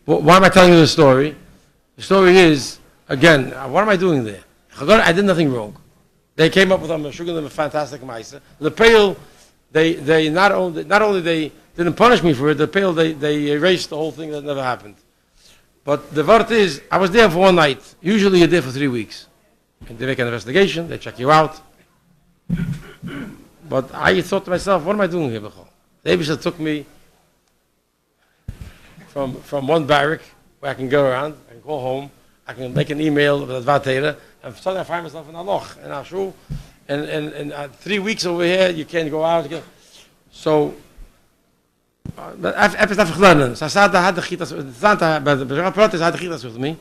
Why am I telling you the story? The story is, again, what am I doing there? I did nothing wrong. They came up with a fantastic ma'isa. The pale, they not only they didn't punish me for it, the pale they erased the whole thing that never happened. But the word is, I was there for one night. Usually you're there for 3 weeks. And they make an investigation, they check you out. But I thought to myself, what am I doing here, Bechol? The Eibishter took me from one barrack where I can go around, I can go home, I can make an email with Advatera, and suddenly I find myself in Aloch, in Ashu, and 3 weeks over here, you can't go out. So, etwas darf ich lernen. Sasada had the chitas, but the protest had the chitas with me.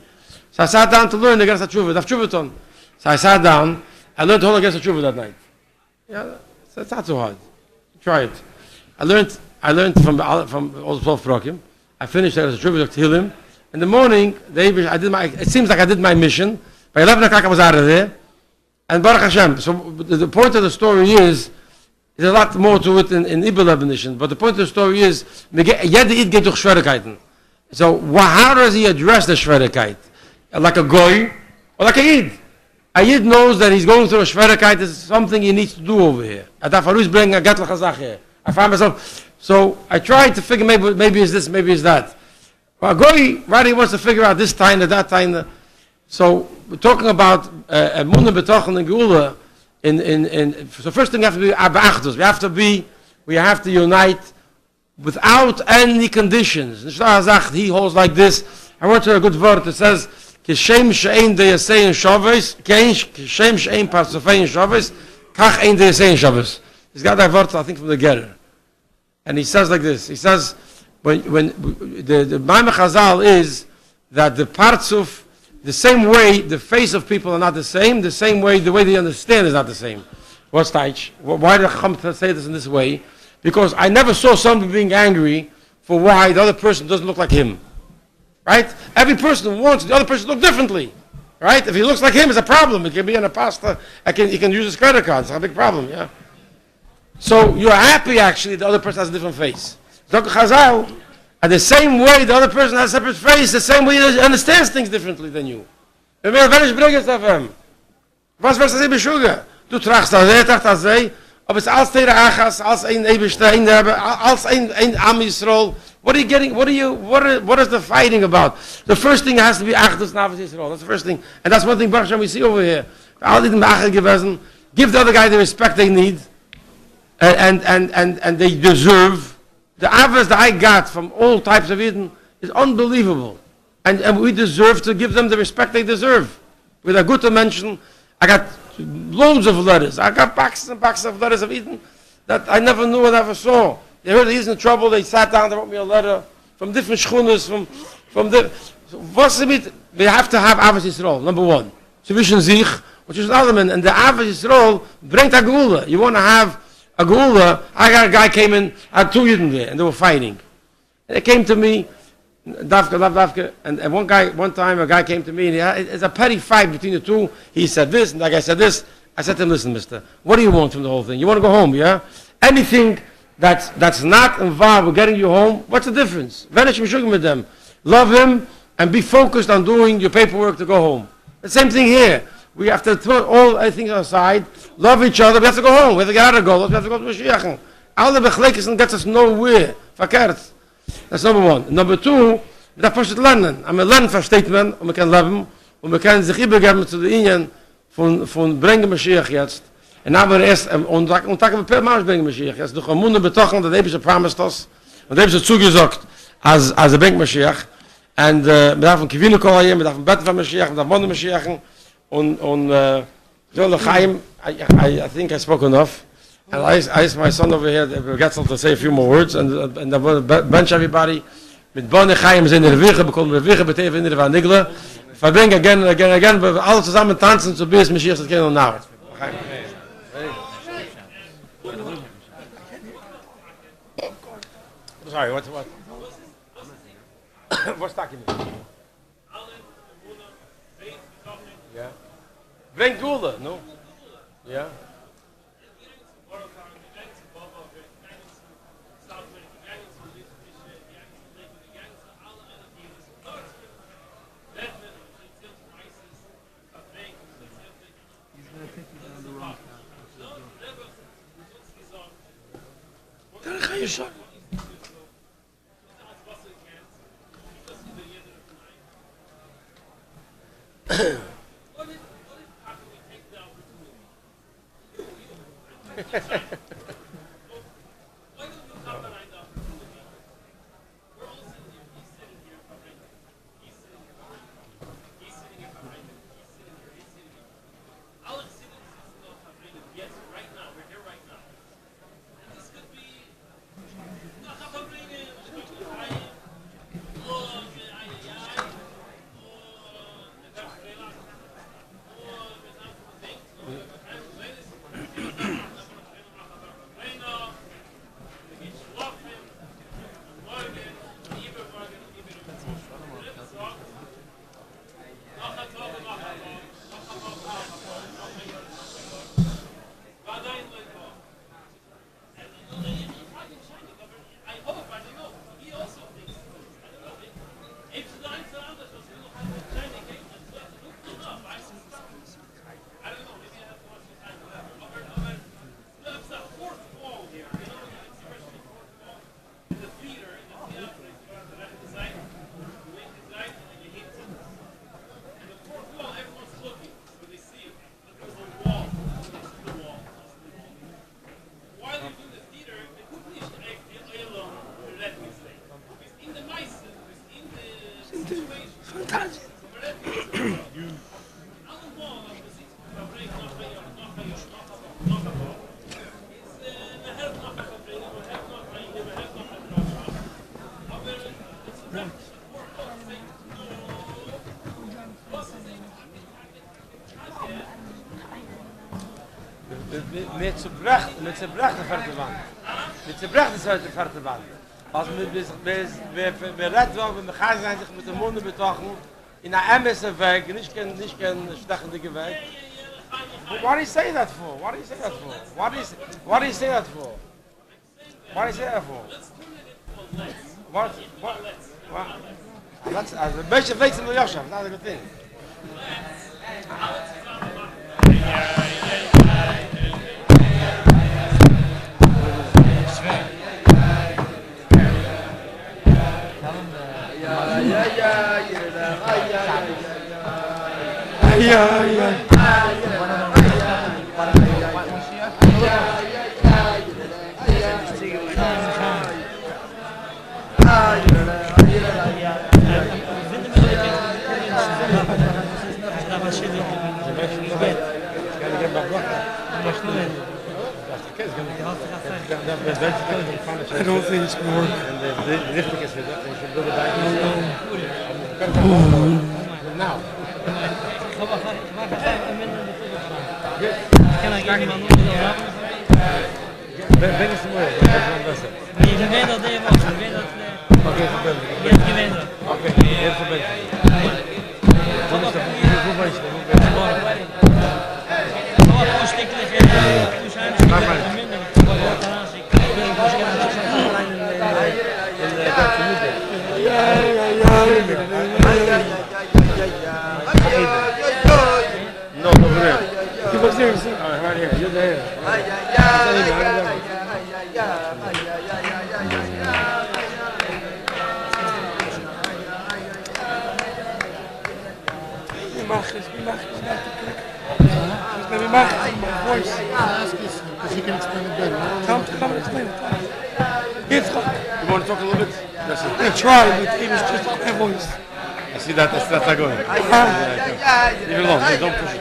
So I sat down to learn against the tshuva, daf tshuvaton. So I sat down, I learned to hold against the tshuva that night. Yeah, that's not so hard. Try it. I learned from all the 12 prokim. I finished as a tshuva to him. In the morning, it seems like I did my mission. By 11 o'clock I was out of there. And Baruch Hashem. So the point of the story is, there's a lot more to it in Ibel definition, but the point of the story is, jeder Eid geht durch Schwierigkeiten. So how does he address the Schwierigkeit? Like a goy, or like a Eid? A Eid knows that he's going through a Schwierigkeit, there's something he needs to do over here. I find myself, so I tried to figure, maybe it's this, maybe it's that. Well, a goy, right, he wants to figure out this time, that time. So we're talking about Emunah B'tochen and Geula. So first thing we have to be abachdus. We have to unite without any conditions. He holds like this. I went to a good word that says, "Kishem she'ein deyasein shavis, kishem she'ein parsofein shavis, kach ein deyasein shavis." He's got that word, I think, from the Gerer, and he says like this. He says, when the Maimah Chazal is that the parts of the same way the face of people are not the same way the way they understand is not the same. What's Taich? Why did I say this in this way? Because I never saw somebody being angry for why the other person doesn't look like him. Right? Every person wants the other person to look differently. Right? If he looks like him, it's a problem. It can be in a pasta. He can use his credit card. It's a big problem. Yeah. So you're happy actually the other person has a different face. Dr. Chazal, and the same way the other person has a separate face, the same way he understands things differently than you. Du trachst das sei, aber es als der Achas, als ein Eberstein, als ein Am Yisrael. What are you getting? What is the fighting about? The first thing has to be Achdus Navas Yisrael. That's the first thing, and that's one thing Baruch Hashem we see over here. All the Machal gewesen, give the other guy the respect they need, and they deserve. The avos that I got from all types of Eden is unbelievable. And we deserve to give them the respect they deserve. With a good mention, I got loads of letters. I got boxes and boxes of letters of Eden that I never knew and never saw. They heard he's in trouble, they sat down, they wrote me a letter from different schunas, from the... What's the meat? We have to have avos Yisrael, number one. Zwischen sich, which is an element, and the avos Yisrael bringt a geula. You want to have a geula. I got a guy came in, I had 2 Yidden there, and they were fighting. And they came to me, Davka, and one time a guy came to me, and it's a petty fight between the two. He said this, and that guy said this. I said to him, listen, mister, what do you want from the whole thing? You want to go home, yeah? Anything that's not involved with getting you home, what's the difference? Vanish mishugim with them. Love him, and be focused on doing your paperwork to go home. The same thing here. We have to throw all things aside, love each other, we have to go home. We have to get out of Golos, we have to go to Mashiach. All the Bechlekes gets us nowhere. Verkehrt. That's number one. Number two, we have to learn. I'm a learn versteht man, und man kann leben, und man kann sich übergeben zu der Ingen von bringen Mashiach jetzt. Und aber erst, und takken wir per Maas bringen Mashiach jetzt. Durch Amunah betochen, dat hebben ze promised us, und hebben ze zugesagt, als bringt Mashiach. Und wir darf Kivinu kohen, wir darf beten von Mashiach, wir darf wohnen Mashiach. Und Chaim, I think I spoke enough. And I asked my son over here, Getzel, to say a few more words, and I want to bench everybody. Mit Bonne Chaim sind in der Wege, bekommen wir Wege, beteven in der Van Nigla. Verbring again and again and again, but alle zusammen tanzen, so bis Mashiach das kennen now. Sorry, what? What's talking about? Yeah. Bring Gula, no? Yeah. Sholom. Mit zerbracht die vierte Wand. Mit zerbracht die vierte Wand. Als wir retten wollen, wenn wir gaan zijn sich mit dem Mund betochen, in einer ämmersen Weg, nicht kein stachende Weg. What do you say that for? What do you say that for? What do you say that for? What do you say that for? What? That's een beetje weet van de Joscha, that's a good thing. I don't think it's going to work. Now. Ben is mooi. Nee, ze weten dat hij was. Ze weten dat hij... Oké, verbind. Je hebt gewend. Oké, heel verbind. Wat is dat? Hoe ben je? Wat voor stikkelig en toeschijnlijk minder. No, over there. He was there, sir. Right here. You're there. We mag my voice. Because he can explain it better. Come and explain it. You want to talk a little bit? That's it. I tried, but he was just my voice. I see that's not going. Leave it alone. Don't push it.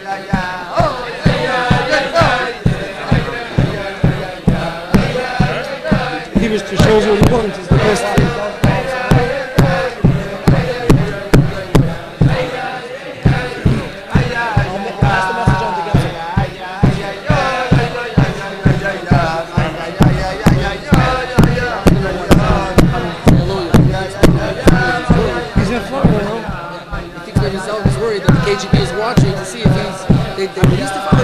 He was to show what he wants is the best thing. KGB is watching to see if they released the file.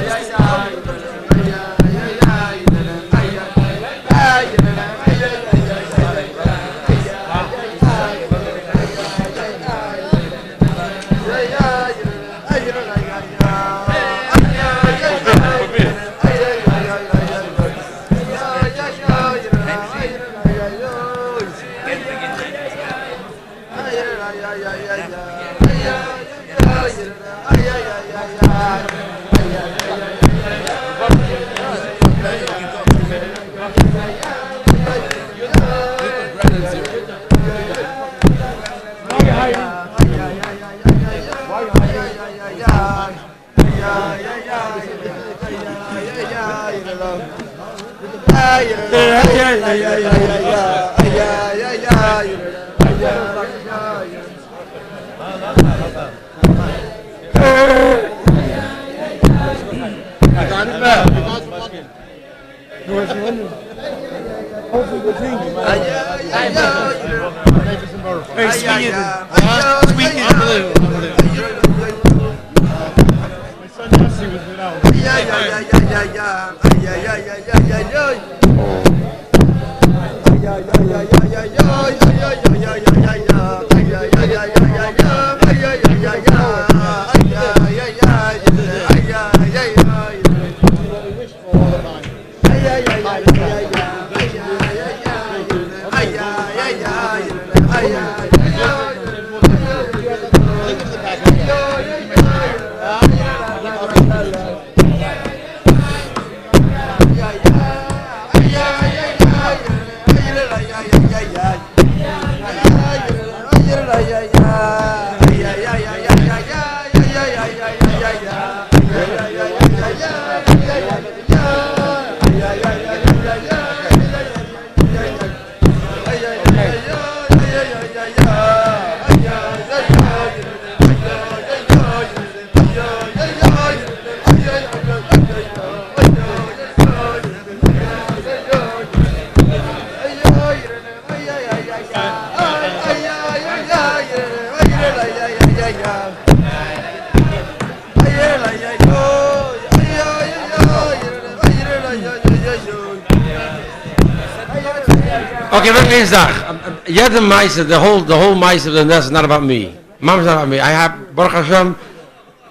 Okay, look at that. Yet the mice, the whole mice of the nest is not about me. Mom's not about me. I have Baruch Hashem.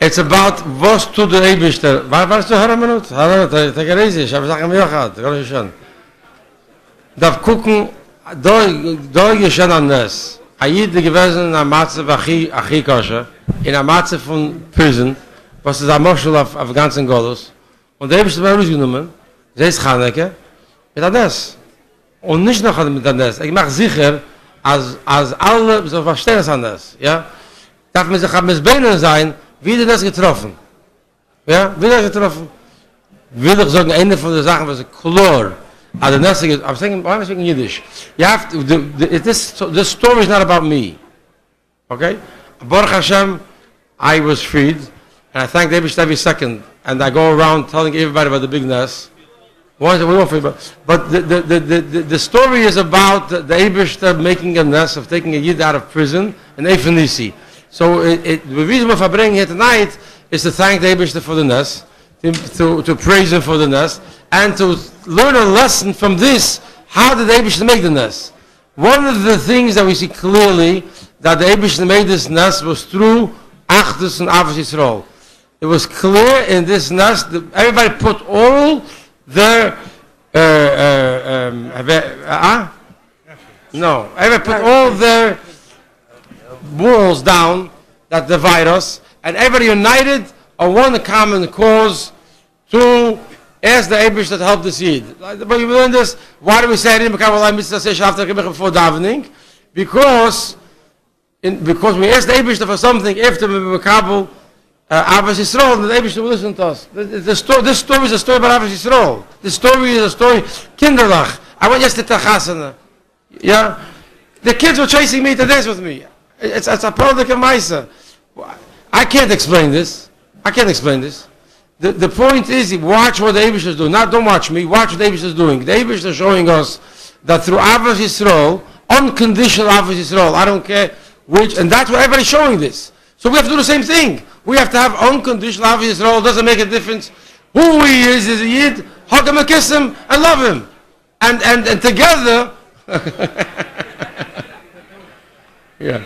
It's about was to the Eibishter. Warst du eine Minute? Hallo, take it easy. Ich habe Sachen mir gehabt. Ganz schön. Darf gucken, da geschehen an das. Ayid gewesen in Matze Achi Kosher, in der Matze von Prison, was ist ein Moschel auf ganzen Golus. Und der Eibishter war rausgenommen. Sie ist Chanuka. Mit das. Und nicht noch mit das. Ich mache sicher, als alle so verstehen es anders. Ja? Darf man sich am Missbeinen sein, wie das getroffen. Ja? Wie das getroffen. Will ich sagen, eine von den Sachen, was Chlor, also das ist, I'm speaking Yiddish. You have to, this story is not about me. Okay? Baruch Hashem, I was freed, and I thank David every second, and I go around telling everybody about the big nest. But the story is about the Eibishter making a nest of taking a Yid out of prison and Eifenisi. So the reason we're bringing here tonight is to thank the Eibishter for the nest, to praise him for the nest, and to learn a lesson from this. How did the Eibishter make the nest? One of the things that we see clearly that the Eibishter made this nest was through Achdus and Avos Yisrael. It was clear in this nest that everybody put all their everybody put all their walls down that divide us, and everybody united on one common cause to ask the Eibishter to help the seed. But we learn this. Why do we say it before davening? Because we ask the Eibishter for something after we Mekabel Avos Yisrael, and the Eibishter will listen to us. This story is a story about Avos Yisrael. This story is a story, Kinderlach. I went yesterday to Chasana. Yeah? The kids were chasing me to dance with me. It's a product of Maisa. I can't explain this. The point is, watch what the Eibishter is doing. Don't watch me, watch what the Eibishter is doing. The Eibishter is showing us that through Avos Yisrael, unconditional Avos Yisrael, I don't care which, and that's what everybody's showing this. So we have to do the same thing. We have to have unconditional Avos Yisrael. It doesn't make a difference who he is a Yid, hug him and kiss him and love him. And together, yeah.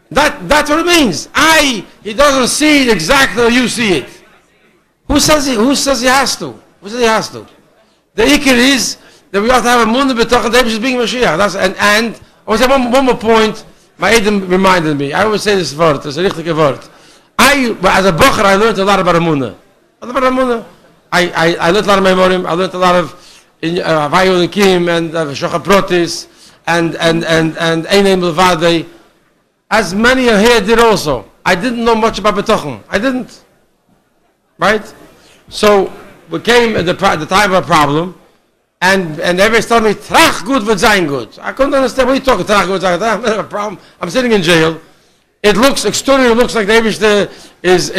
That's what it means. He doesn't see it exactly how you see it. Who says he has to? Who says he has to? The ikir is that we have to have a munah b'tochen the Eibishter being Mashiach. And I want to say one more point. my Eden reminded me. I always say this word. It's a richtige word. As a bocher, I learned a lot about Amunah. I learned a lot of memorim. I learned a lot of Vayu Lekim and Shocha Protis and Einem Levadei. As many here did also. I didn't know much about Betochen. I didn't. Right? So we came at the time of a problem, and everybody told me, Trach gut wird sein gut. I couldn't understand what you talking, Trach gut sein gut. I have a problem. I'm sitting in jail. It looks, externally looks like the Eibishter is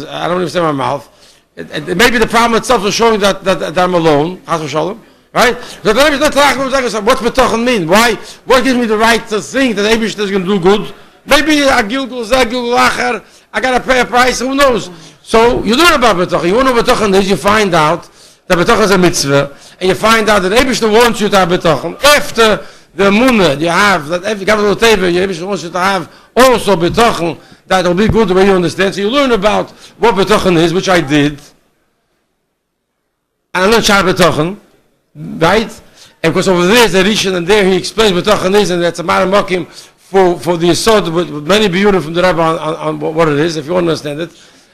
I don't even say my mouth. Maybe the problem itself is showing that I'm alone, Chas v'sholom, right? So the Eibishter Trach gut sein gut. What's Betochen mean? Why? What gives me the right to think that the Eibishter is going to do good? Maybe a Gilgul Zeh, Gilgul Acher, I got to pay a price, who knows? So you learn about Betochen. You want to know Betochen is, you find out that Betochen is a mitzvah, and you find out that Eibishter wants you to have Betochen. After the Munah you have, that every capital table, Eibishter wants you to have also Betochen, that will be good the way you understand. So you learn about what Betochen is, which I did. And I learned Shar Betochen, right? And because over there is a Rishon, and there he explains Betochen is, and that's a Maramokim for the Yesod, with many Biyunim from the Rebbe on what it is, if you understand it.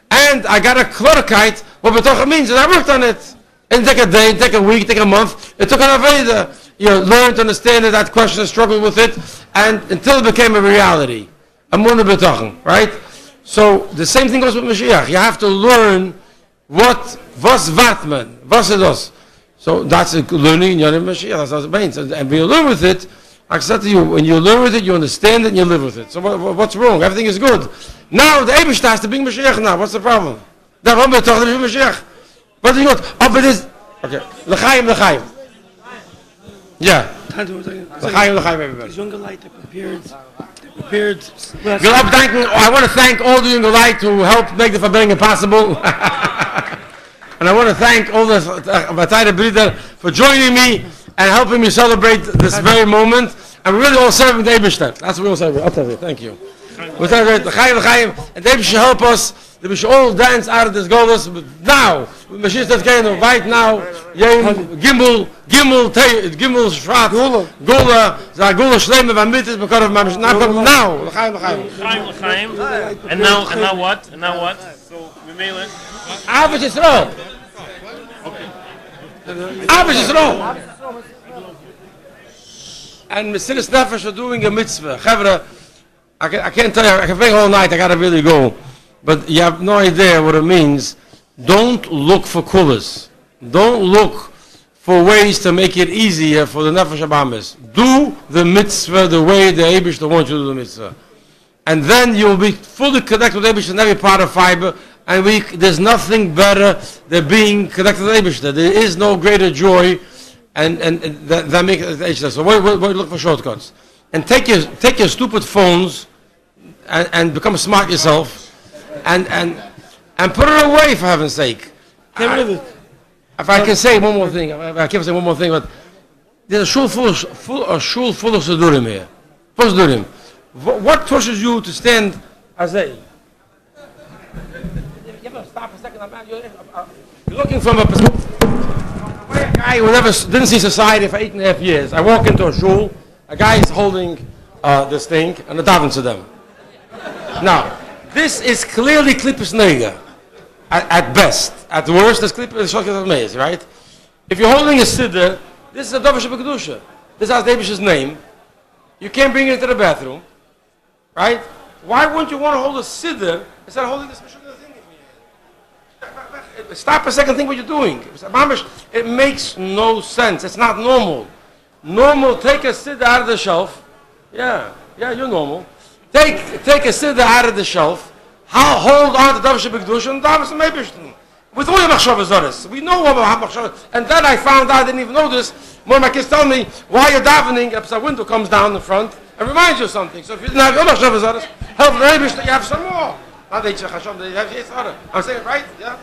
And I got a Klarkeit, what Betochen means, and I worked on it. It didn't take a day, it take a week, it take a month. It took an Aveda. You learn to understand it, that question, struggle with it, and until it became a reality. Amunah Betochen, right? So the same thing goes with Mashiach. You have to learn was Vatman, was it was. So that's a learning in Yom Mashiach. That's what it means. And when you learn with it, I said to you, when you learn with it, you understand it and you live with it. So what's wrong? Everything is good. Now the Eibishter has to bring Mashiach now. What's the problem? What do you want? Oh, but this. Okay. L'chaim. Yeah. L'chaim, everybody. Younger light, they prepared. I want to thank all the younger light who helped make the Verbindung possible. And I want to thank all the Batayda Brida for joining me and helping me celebrate this very moment. And we're really all serving the Eibishter. That's what we all celebrate. I'll tell you. Thank you. We celebrate L'chaim, and they should help us. They should all dance out of this Golus now. Mashiach Tzedkeinu, right now. Gimel Shvat, Gula, Gula Shleim of Amitis, because of Mamish. Now, L'chaim. And now what? So we may learn. Avish Yisrael. Avish Yisrael. And Mesilas Nefesh are doing a mitzvah. Chavra, I can't tell you, I can think all night, I gotta really go. But you have no idea what it means. Don't look for kulas. Don't look for ways to make it easier for the Nefesh Abamis. Do the mitzvah the way the Eibishter wants you to do the mitzvah. And then you'll be fully connected with Eibishter in every part of fiber. And there's nothing better than being connected to Eibishter. There is no greater joy and that makes it. So we look for shortcuts. And take your stupid phones and become smart yourself. And put it away, for heaven's sake. If I can say one more thing, but there's a shul full of Sidurim here. Full Sidurim. What pushes you to stand as a? You ever stop a second? You're looking from a guy who didn't see society for 8.5 years. I walk into a shul, a guy is holding this thing, and I daven to them. Now, this is clearly Klippus Nega, at best. At the worst, it's Klippus Shokhet, right? If you're holding a siddur, this is a Dovish B'Kedusha. This has David's name. You can't bring it into the bathroom, right? Why wouldn't you want to hold a siddur instead of holding this thing? Stop a second, think what you're doing. It makes no sense. It's not normal. Normal, take a siddur out of the shelf. Yeah, you're normal. Take a siddur out of the shelf. Hold on to Davish B'Kedusha and Davish Meibishtin. With all your machshavas, we know what machshavas. And then I found out, I didn't even know this. One of my kids tell me, while you're davening, a window comes down the front and reminds you of something. So if you didn't have your machshavas, help the Meibishtin, you have some more. I'm saying it right? Yeah.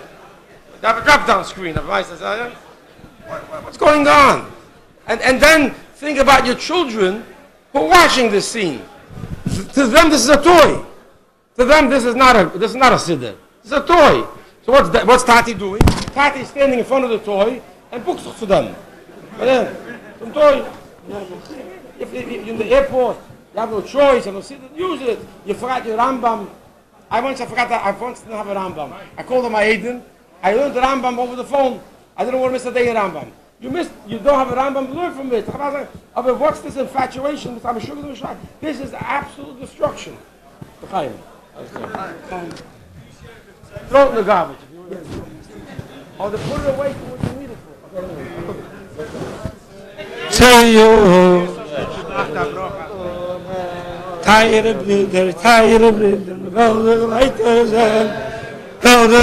They have a drop-down screen. What's going on? And then think about your children who are watching this scene. To them, this is a toy. To them, this is not a siddur. It's a toy. So what's Tati doing? Tati is standing in front of the toy and books to them. Some toy. In the airport, You have no choice. You don't see it. Use it. You forgot your Rambam. I once didn't have a Rambam. I called him my Aiden. I learned the Rambam over the phone. I didn't want to miss a day of Rambam. You don't have a Rambam, learn from it. But what's this infatuation? This is absolute destruction. Throw it in the garbage. Or to put it away for what you need it for. Say you, tired blinder, go the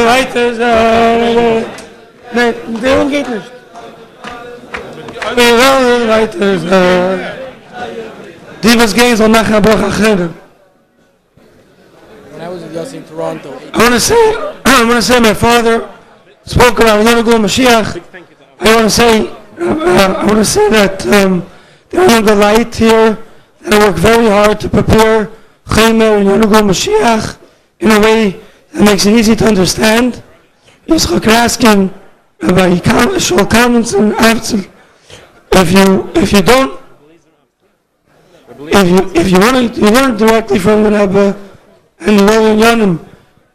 lighters Nee, der geht nicht. Die was gehen soll nachher Bruch acheren. When I was with Yossi in Toronto, I want to say my father spoke about Yonagul Mashiach. I want to say that they're on the light here. They work very hard to prepare Chaimer and Yonagul Mashiach in a way that makes it easy to understand. Yitzchak Raskin, Rabbi Shol comments and Avtzel. If you learn directly from the Rebbe and the Royal Yonim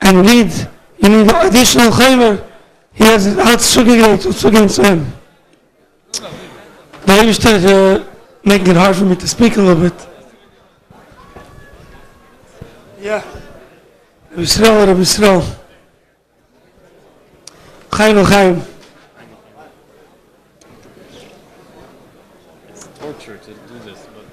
and you need additional Chaimer, he has it out zugegeben zu him. Now you started making it hard for me to speak a little bit. Yeah. Reb Yisrael. Chaim. It's torture to do this, but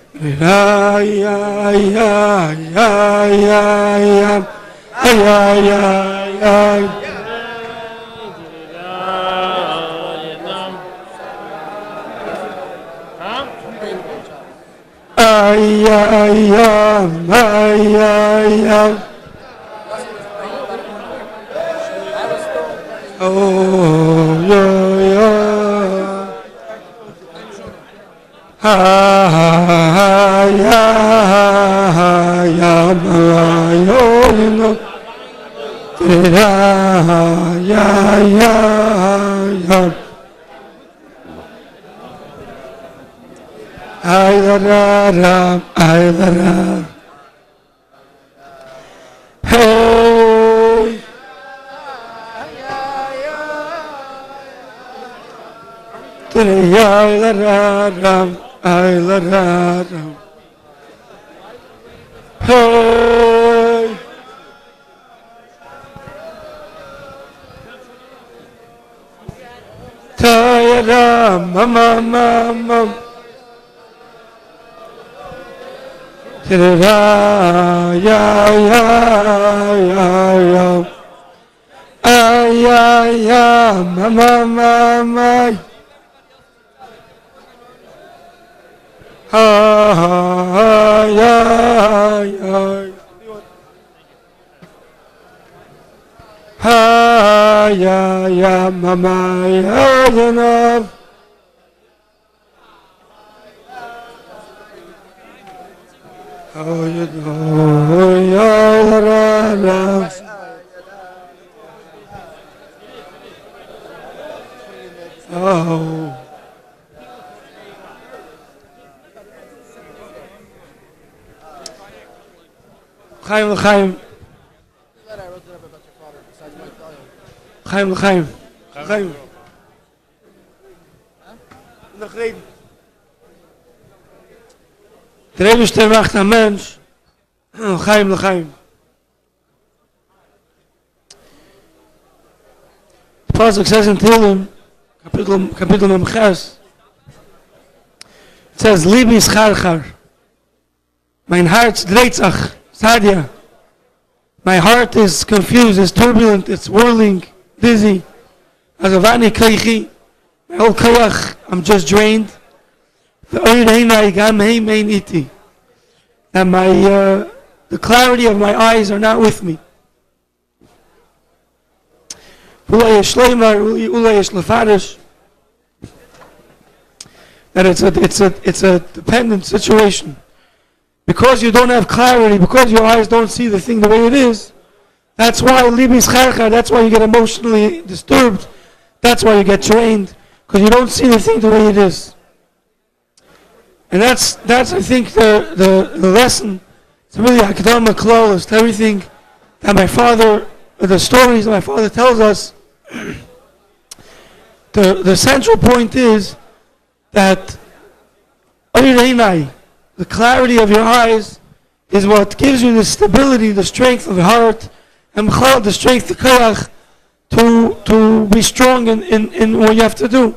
Chaim. Der Rebbe macht ein Mensch. Chaim. The Pasuk says in Tehillim, Kapitel Memches, it says, Libi is charchar. Mein Herz dreht sich, Sadia. My heart is confused, it's turbulent, it's whirling, dizzy. Azavani kaichi, my whole kayach, I'm just drained. And the clarity of my eyes are not with me. That it's a dependent situation. Because you don't have clarity, because your eyes don't see the thing the way it is, that's why libis charcha, that's why you get emotionally disturbed, that's why you get drained, because you don't see the thing the way it is. And that's I think the lesson. It's really academic close to everything that my father, the stories that my father tells us. The central point is that the clarity of your eyes is what gives you the stability, the strength of the heart, and the strength, the koyach, to be strong in what you have to do.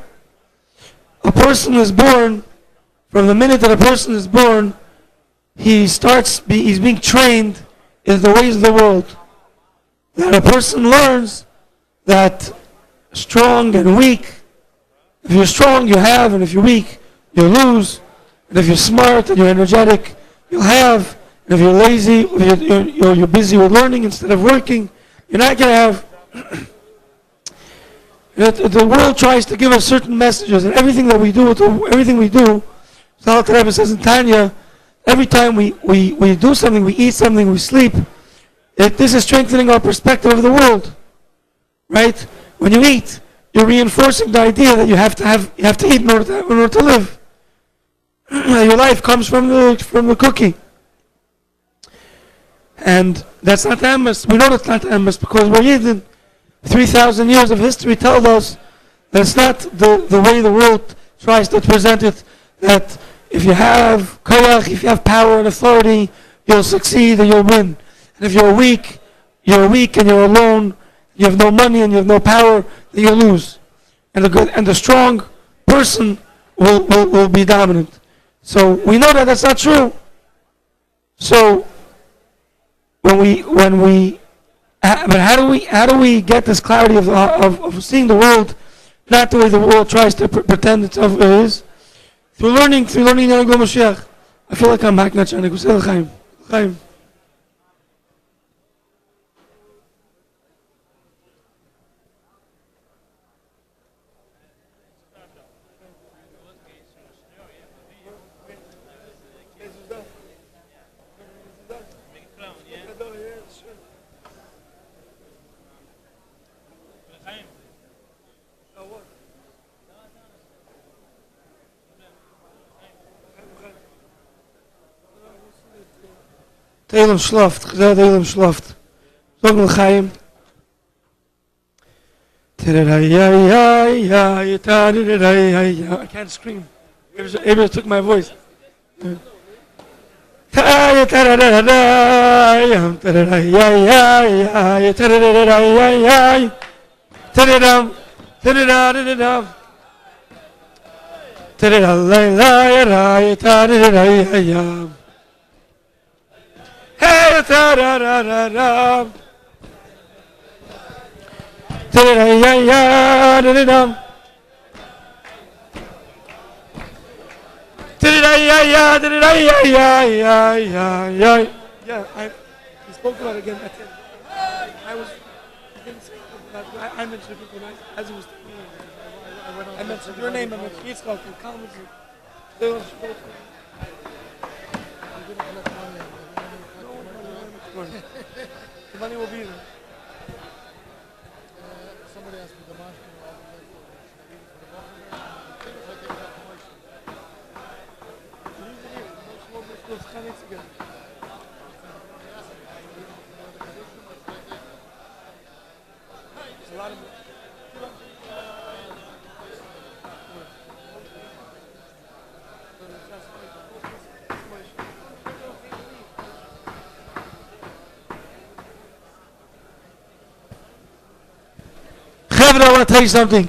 A person is born, from the minute that a person is born, he's being trained in the ways of the world. That a person learns that strong and weak, if you're strong, you have, and if you're weak, you lose. And if you're smart and you're energetic, you'll have. And if you're lazy, you're busy with learning instead of working, you're not going to have. The world tries to give us certain messages, and everything we do, Rebbe says in Tanya, every time we do something, we eat something, we sleep, this is strengthening our perspective of the world, right? When you eat, you're reinforcing the idea that you have to eat in order to live. Your life comes from the cooking, and that's not the emes. We know that's not the emes because we're Yidden. 3,000 years of history tells us that it's not the way the world tries to present it, that if you have koyach, if you have power and authority, you'll succeed and you'll win. And if you're weak and you're alone, you have no money and you have no power, then you'll lose. And the strong person will be dominant. So we know that that's not true. So but how do we get this clarity of seeing the world not the way the world tries to pretend it is? Through learning Yanagul Mashiach. I feel like I'm back now, Chaim. Telem schlaft, gezegd Telem schlaft. Sag mal Chaim. I can't scream. Abel took my voice. Hey, ta-da-da-da-da. Ta-da-da-ya-ya-da-da-dum. Ta-da-da-ya-ya-da-da-da-ya-ya-ya-ya. Yeah, he spoke about it again. That's it. He didn't say it. I mentioned it as he was talking. I mentioned your name, I mentioned Yitzchak, and comments. The money will be there. Somebody asked me the mashkin a lot of I want to tell you something.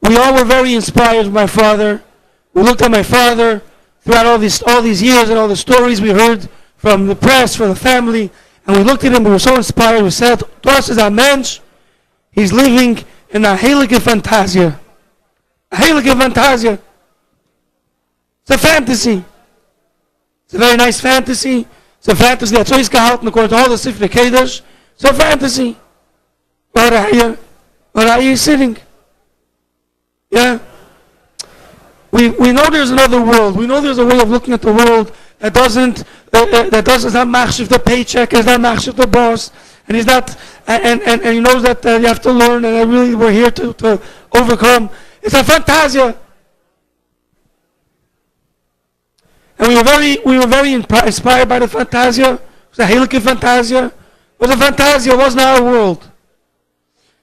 We all were very inspired by my father. We looked at my father throughout all these years and all the stories we heard from the press, from the family, and we looked at him. We were so inspired. We said, "Das is a mensch. He's living in a heilige Fantasia. A heilige Fantasia. It's a fantasy. It's a very nice fantasy. It's a fantasy that's always gehalten according to all the Sifrei Kodesh. It's a fantasy. What are you sitting? Yeah? We know there's another world. We know there's a way of looking at the world that doesn't not machshiv the paycheck, is not machshiv the boss, and he's not, and he knows that you have to learn, and really we're here to overcome. It's a fantasia. And we were very inspired by the Fantasia. It was a Heilige Fantasia. It was a Fantasia, it wasn't our world.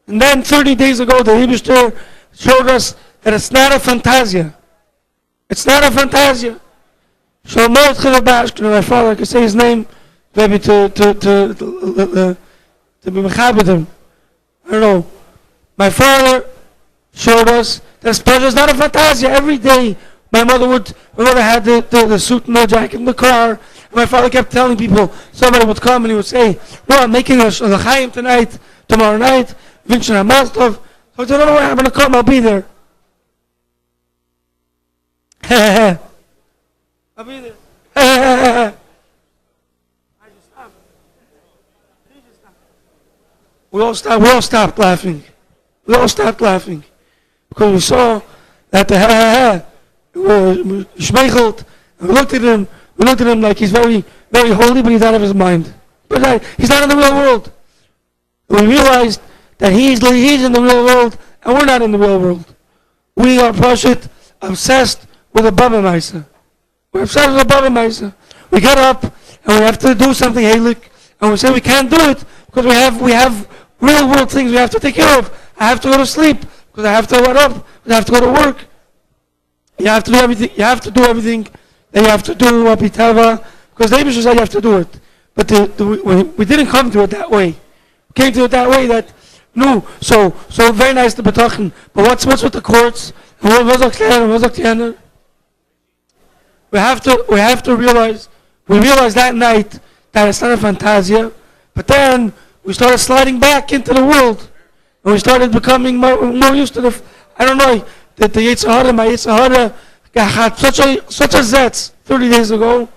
And then 30 days ago, the Rebbe showed us that it's not a Fantasia. It's not a Fantasia. Sholom Mordechai Rubashkin, my father, I could say his name, maybe to be mechabed him. I don't know. My father showed us that Sparta is not a Fantasia. Every day, my mother had the suit and the jacket in the car. And my father kept telling people, somebody would come and he would say, no, I'm making a l'chaim tonight, tomorrow night, Vincent Hamastov. So I said, no, I'm going to come, I'll be there. I'll be there. We all stopped laughing. We all stopped laughing. Because we saw that the were schmeichelt. And we looked at him like he's very, very holy, but he's out of his mind. But he's not in the real world. And we realized that he's in the real world, and we're not in the real world. We are obsessed with a Baba Maisa. We're obsessed with a Baba Maisa. We get up, and we have to do something heilig, and we say we can't do it, because we have real world things we have to take care of. I have to go to sleep, because I have to get up, because I have to go to work. You have to do everything. You have to do everything that you have to do, Apitava, because the Rebbe said you have to do it. But we didn't come to it that way. We came to it that way that, no, so very nice to be talking, but what's with the courts? And what's the end? We have to realize that night that it's not a Fantasia, but then we started sliding back into the world, and we started becoming more used to I don't know, that the my Yetzer Hara had such a zetz 30 days ago,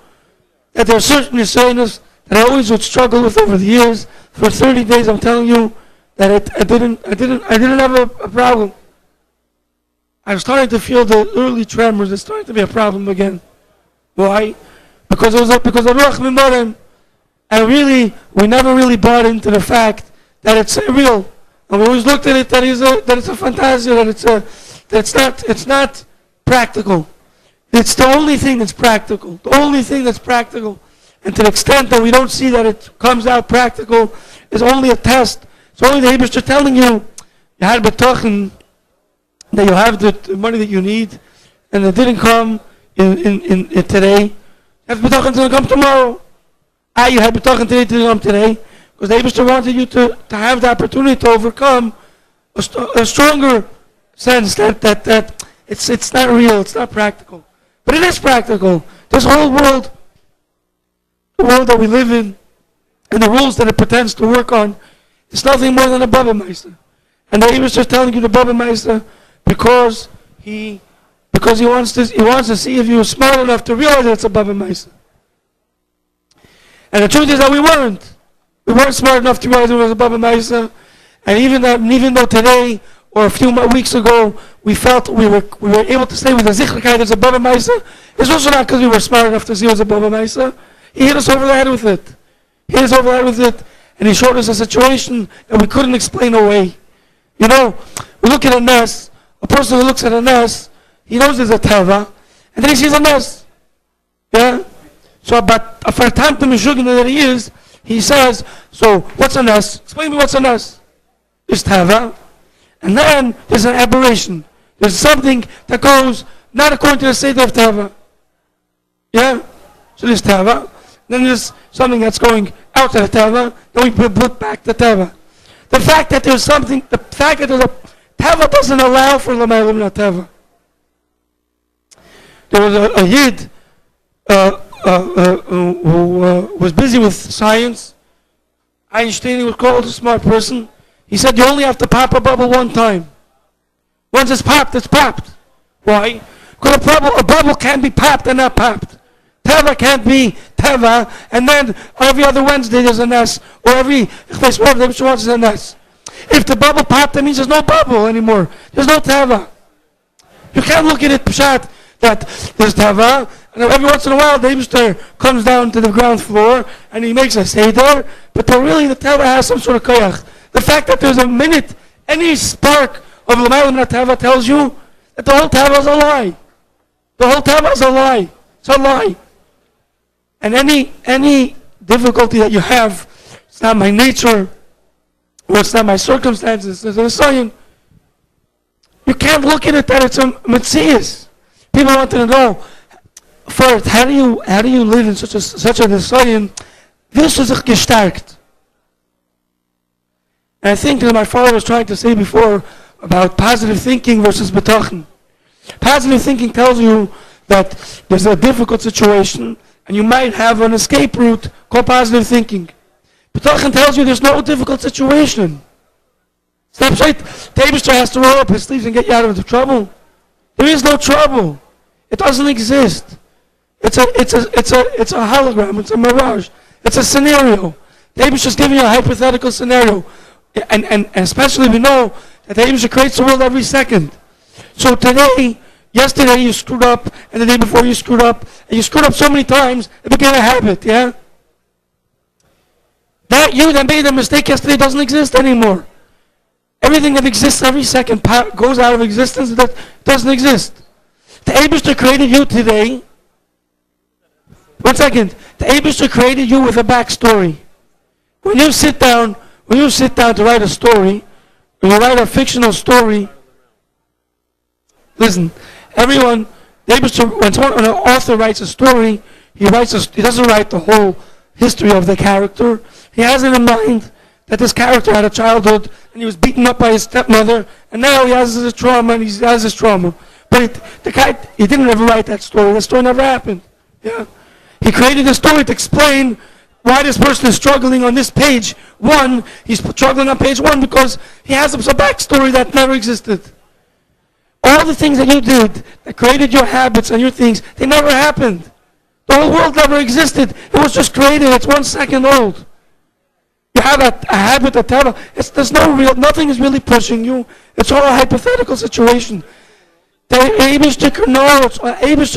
that there are certain Yisraelis that I always would struggle with over the years. For 30 days, I'm telling you that I didn't have a problem. I'm starting to feel the early tremors. It's starting to be a problem again. Why? Because of Ruach Mimorim. And really, we never really bought into the fact that it's real. And we always looked at it that it's a fantasia, that it's not practical. It's the only thing that's practical. The only thing that's practical. And to the extent that we don't see that it comes out practical, is only a test. It's only the Hebrews telling you, you had betochen, that you have the money that you need, and it didn't come in today. You have betochen until it come tomorrow. You had betochen today, it didn't come today. Because the Hebrews wanted you to have the opportunity to overcome a stronger sense that it's not real, it's not practical. But it is practical. This whole world, the world that we live in, and the rules that it pretends to work on, it's nothing more than a Baba Meister. And the Hebrews are telling you the Baba Meister because he wants to see if you were smart enough to realize that it's a Baba Meister. And the truth is that we weren't. We weren't smart enough to realize it was a Baba Meister. And even though today, or a few weeks ago, we felt we were able to stay with the Zichlikeit as a Baba Meister, it's also not because we were smart enough to see it was a Baba Meister. He hit us over the head with it. And he showed us a situation that we couldn't explain away. You know, we look at a nest, a person who looks at a nest, he knows there's a teva, and then he sees a nest. Yeah? So, but for a time to Meshugin that he is, he says, so what's a nest? Explain to me what's a nest. There's teva, and then there's an aberration. There's something that goes not according to the Seder of teva. Yeah? So there's teva. Then there's something that's going out of the teva. Then we put back the teva. The fact that there's a teva doesn't allow for l'mayla min teva. There was a yid who was busy with science. Einstein, he was called a smart person. He said you only have to pop a bubble one time. Once it's popped, it's popped. Why? Because a bubble can be popped and not popped. Teva can't be teva, and then every other Wednesday there's a nest, or every there's a nest. If the bubble popped, that means there's no bubble anymore. There's no teva. You can't look at it pshat that there's teva, and every once in a while the Eibster comes down to the ground floor and he makes a seder, but really the teva has some sort of koyach. The fact that there's a minute, any spark of l'mayla min teva tells you that the whole teva is a lie. The whole teva is a lie. It's a lie. And any difficulty that you have, it's not my nature, or it's not my circumstances, it's a Nisayon. You can't look at it that it's a Metzias. People want to know, first, how do you live in such a Nisayon? This is gestärkt. And I think that my father was trying to say before about positive thinking versus betochen. Positive thinking tells you that there's a difficult situation and you might have an escape route called positive thinking. Betochen tells you there's no difficult situation. Stop right. The Eibishter has to roll up his sleeves and get you out of the trouble. There is no trouble. It doesn't exist. It's a hologram. It's a mirage. It's a scenario. The Eibishter is giving you a hypothetical scenario. And especially we know that the Eibishter creates the world every second. So yesterday you screwed up, and the day before you screwed up, and you screwed up so many times, it became a habit, yeah? That you that made a mistake yesterday doesn't exist anymore. Everything that exists every second goes out of existence that doesn't exist. The Eibishter created you today. 1 second. The Eibishter created you with a backstory. When you sit down to write a story, when you write a fictional story, listen, everyone, when an author writes a story, he doesn't write the whole history of the character. He has it in mind that this character had a childhood and he was beaten up by his stepmother, and now he has his trauma and he has his trauma. But he didn't ever write that story. That story never happened. Yeah, he created a story to explain why this person is struggling on this page 1. He's struggling on page 1 because he has a backstory that never existed. All the things that you did that created your habits and your things, they never happened. The whole world never existed. It was just created. It's 1 second old. You have a habit that nothing is really pushing you. It's all a hypothetical situation. The Eibishter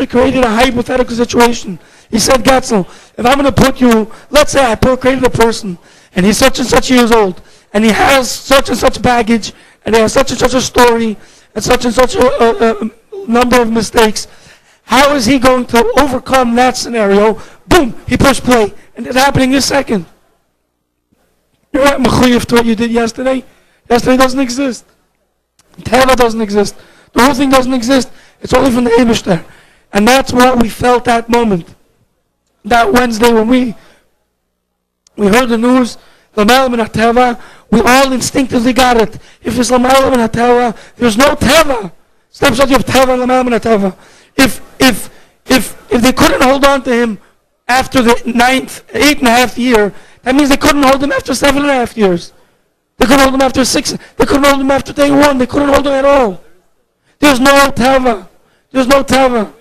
created a hypothetical situation. He said, Gatzel, if I'm going to put you, let's say I created a person, and he's such and such years old, and he has such and such baggage, and he has such and such a story, and such a number of mistakes. How is he going to overcome that scenario? Boom, he pushed play, and it's happening this second. You're not mechuyev to what you did yesterday. Yesterday doesn't exist. Teva doesn't exist. The whole thing doesn't exist. It's only from the Eibishter. And that's what we felt that moment. That Wednesday when we heard the news, L'mayla min HaTeva, we all instinctively got it. If it's L'mayla min HaTeva, there's no Teva. Steps out of Teva and L'mayla min HaTeva. If they couldn't hold on to him after the 8.5 year, that means they couldn't hold him after 7.5 years. They couldn't hold him after 6. They couldn't hold him after day 1. They couldn't hold him at all. There's no Teva. There's no Teva.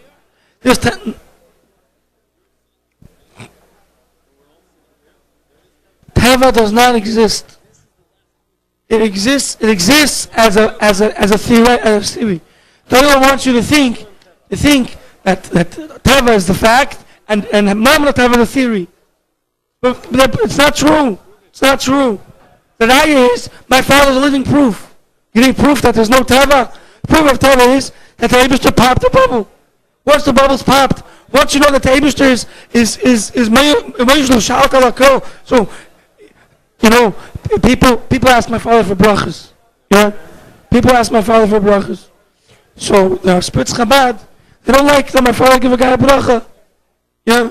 Teva does not exist. It exists as a theory. The Torah wants you to think that Teva is the fact and Mamla Teva the theory. But it's not true. It's not true. The Raya is my father's living proof. You need proof that there's no Teva. Proof of Teva is that the Eibishter popped the bubble. Once the bubble's popped, once you know that the Eibishter is emotional shout al. So, you know, people ask my father for brachas. Yeah, people ask my father for brachas. So the Spitz Chabad, they don't like that my father give a guy a bracha. Yeah,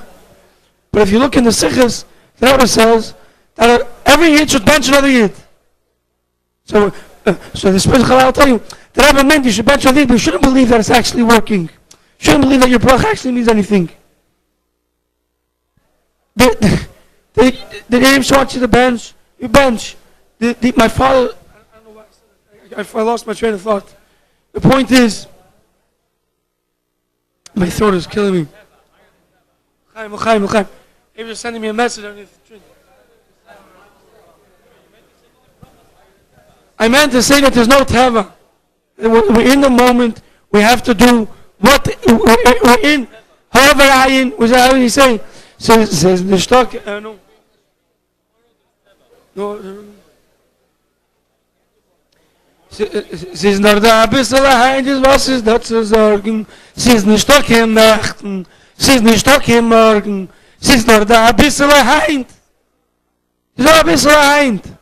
but if you look in the Sichos, the Rebbe says that every Yid should bench another Yid. So the Spitz Chabad will tell you that Rebbe meant you should bench another Yid, but you shouldn't believe that it's actually working. You shouldn't believe that your bracha actually means anything. The Yid wants you to bench. You bench. My father, I don't know why I lost my train of thought. The point is, my throat is killing me. Chaim. He was sending me a message. I meant to say that there's no Teva. We're in the moment. We have to do what we're in. However, how do you say? Says the stock. No. Sie ist nur da ein bisschen heimlich, was ist da zu sorgen. Sie ist nicht doch im Nachten, sie ist nicht doch im Morgen. She's not a bissel heint. She's not a bissel heint.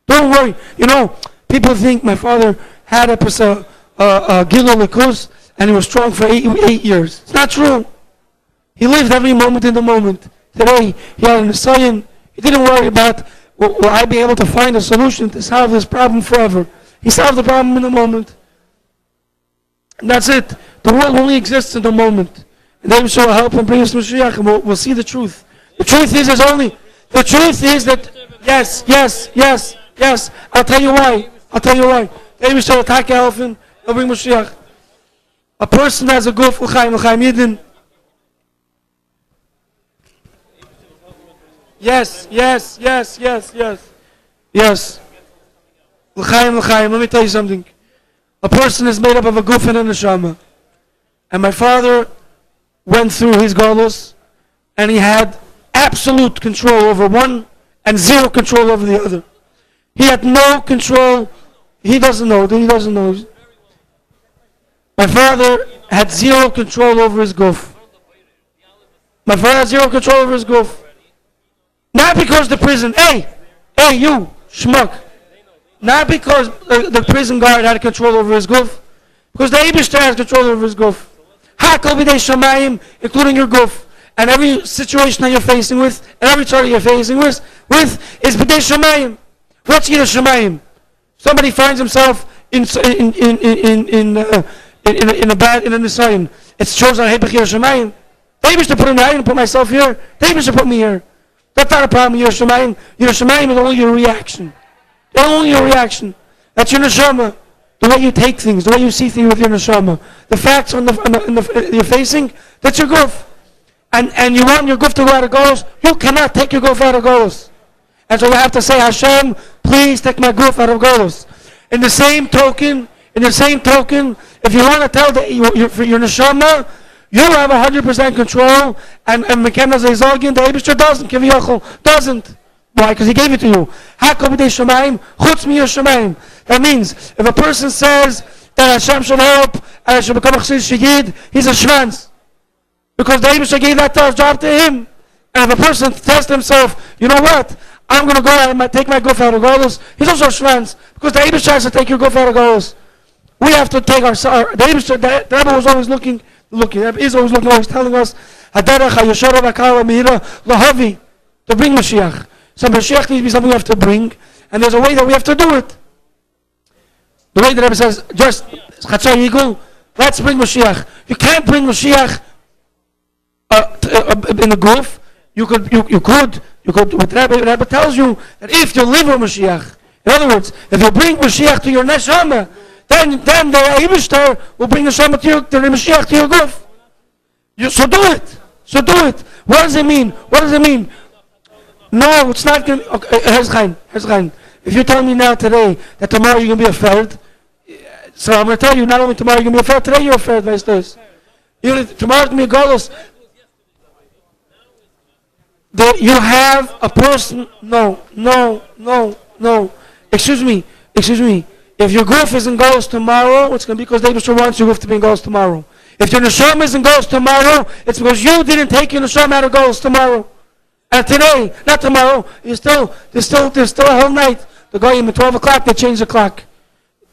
Don't worry. You know, people think my father had a gilul likus and he was strong for 8 years. It's not true. He lived every moment in the moment. Today, he had an assignment. He didn't worry about, will I be able to find a solution to solve this problem forever? He solved the problem in the moment. And that's it. The world only exists in the moment. And then will help and bring us to Mashiach, and we'll see the truth. The truth is that, yes. I'll tell you why. They will attack Elfin, they'll bring Mashiach. A person has a guf, l'chaim yidin. Yes. L'chaim, let me tell you something. A person is made up of a guf and a neshama. And my father went through his galus, and he had absolute control over one and zero control over the other. He had no control. He doesn't know. My father had zero control over his guf. Not because the prison, hey, you, schmuck. Not because the prison guard had control over his guf. Because the Eibishter has control over his guf. Hakol b'dei shamayim, including your guf. And every situation that you're facing with, and every trouble you're facing with is b'dei shamayim. What's yidei shamayim? Somebody finds himself in a nisayon. It shows on hepech yidei shamayim. The Eibishter put him there. I didn't put myself here. The Eibishter put me here. That's not a problem. Yidei shamayim. Yidei shamayim is only your reaction. That's your neshama. The way you take things, the way you see things with your neshama. The facts you're facing, that's your guf. And you want your guf to go out of goals, you cannot take your guf out of goals. And so you have to say, Hashem, please take my guf out of goals. In the same token, if you want to tell your neshama, you have 100% control, and Mekena Zeizogin, the Eibishter doesn't. Why? Because he gave it to you. That means, if a person says that Hashem should help, and I should become a Chassid Shigid, he's a shvanz. Because the Eibishter gave that job to him. And if a person tells to himself, you know what, I'm going to go out and take my guf out of golos, he's also a shvanz. Because the Eibishter has to take your guf out of golos. We have to take the Eibishter, the Rebbe was always looking, the Rebbe is always looking, always telling us, Haderach HaYeshara V'Kala Mehira Lahavi, to bring Mashiach. So Mashiach needs to be something we have to bring, and there's a way that we have to do it. The way the Rebbe says, just Chatzar Yigul, let's bring Mashiach. You can't bring Mashiach in the guf. You could. What the Rebbe tells you that if you live with Mashiach, in other words, if you bring Mashiach to your neshama, then the Eibishter will bring the Mashiach to your guf. So do it. What does it mean? No, it's not going to... Okay, here's Chaim. If you tell me now today that tomorrow you're going to be a ferd, so I'm going to tell you not only tomorrow you're going to be a ferd, today you're a ferd, vice versa. Tomorrow's going to be a golos. You have a person... No. Excuse me. If your guf is in golos tomorrow, it's going to be because the Eibishter wants your guf to be in golos tomorrow. If your neshama is in golos tomorrow, it's because you didn't take your neshama out of golos tomorrow. And today, not tomorrow, there's still a whole night. The guy at 12 o'clock, they change the clock.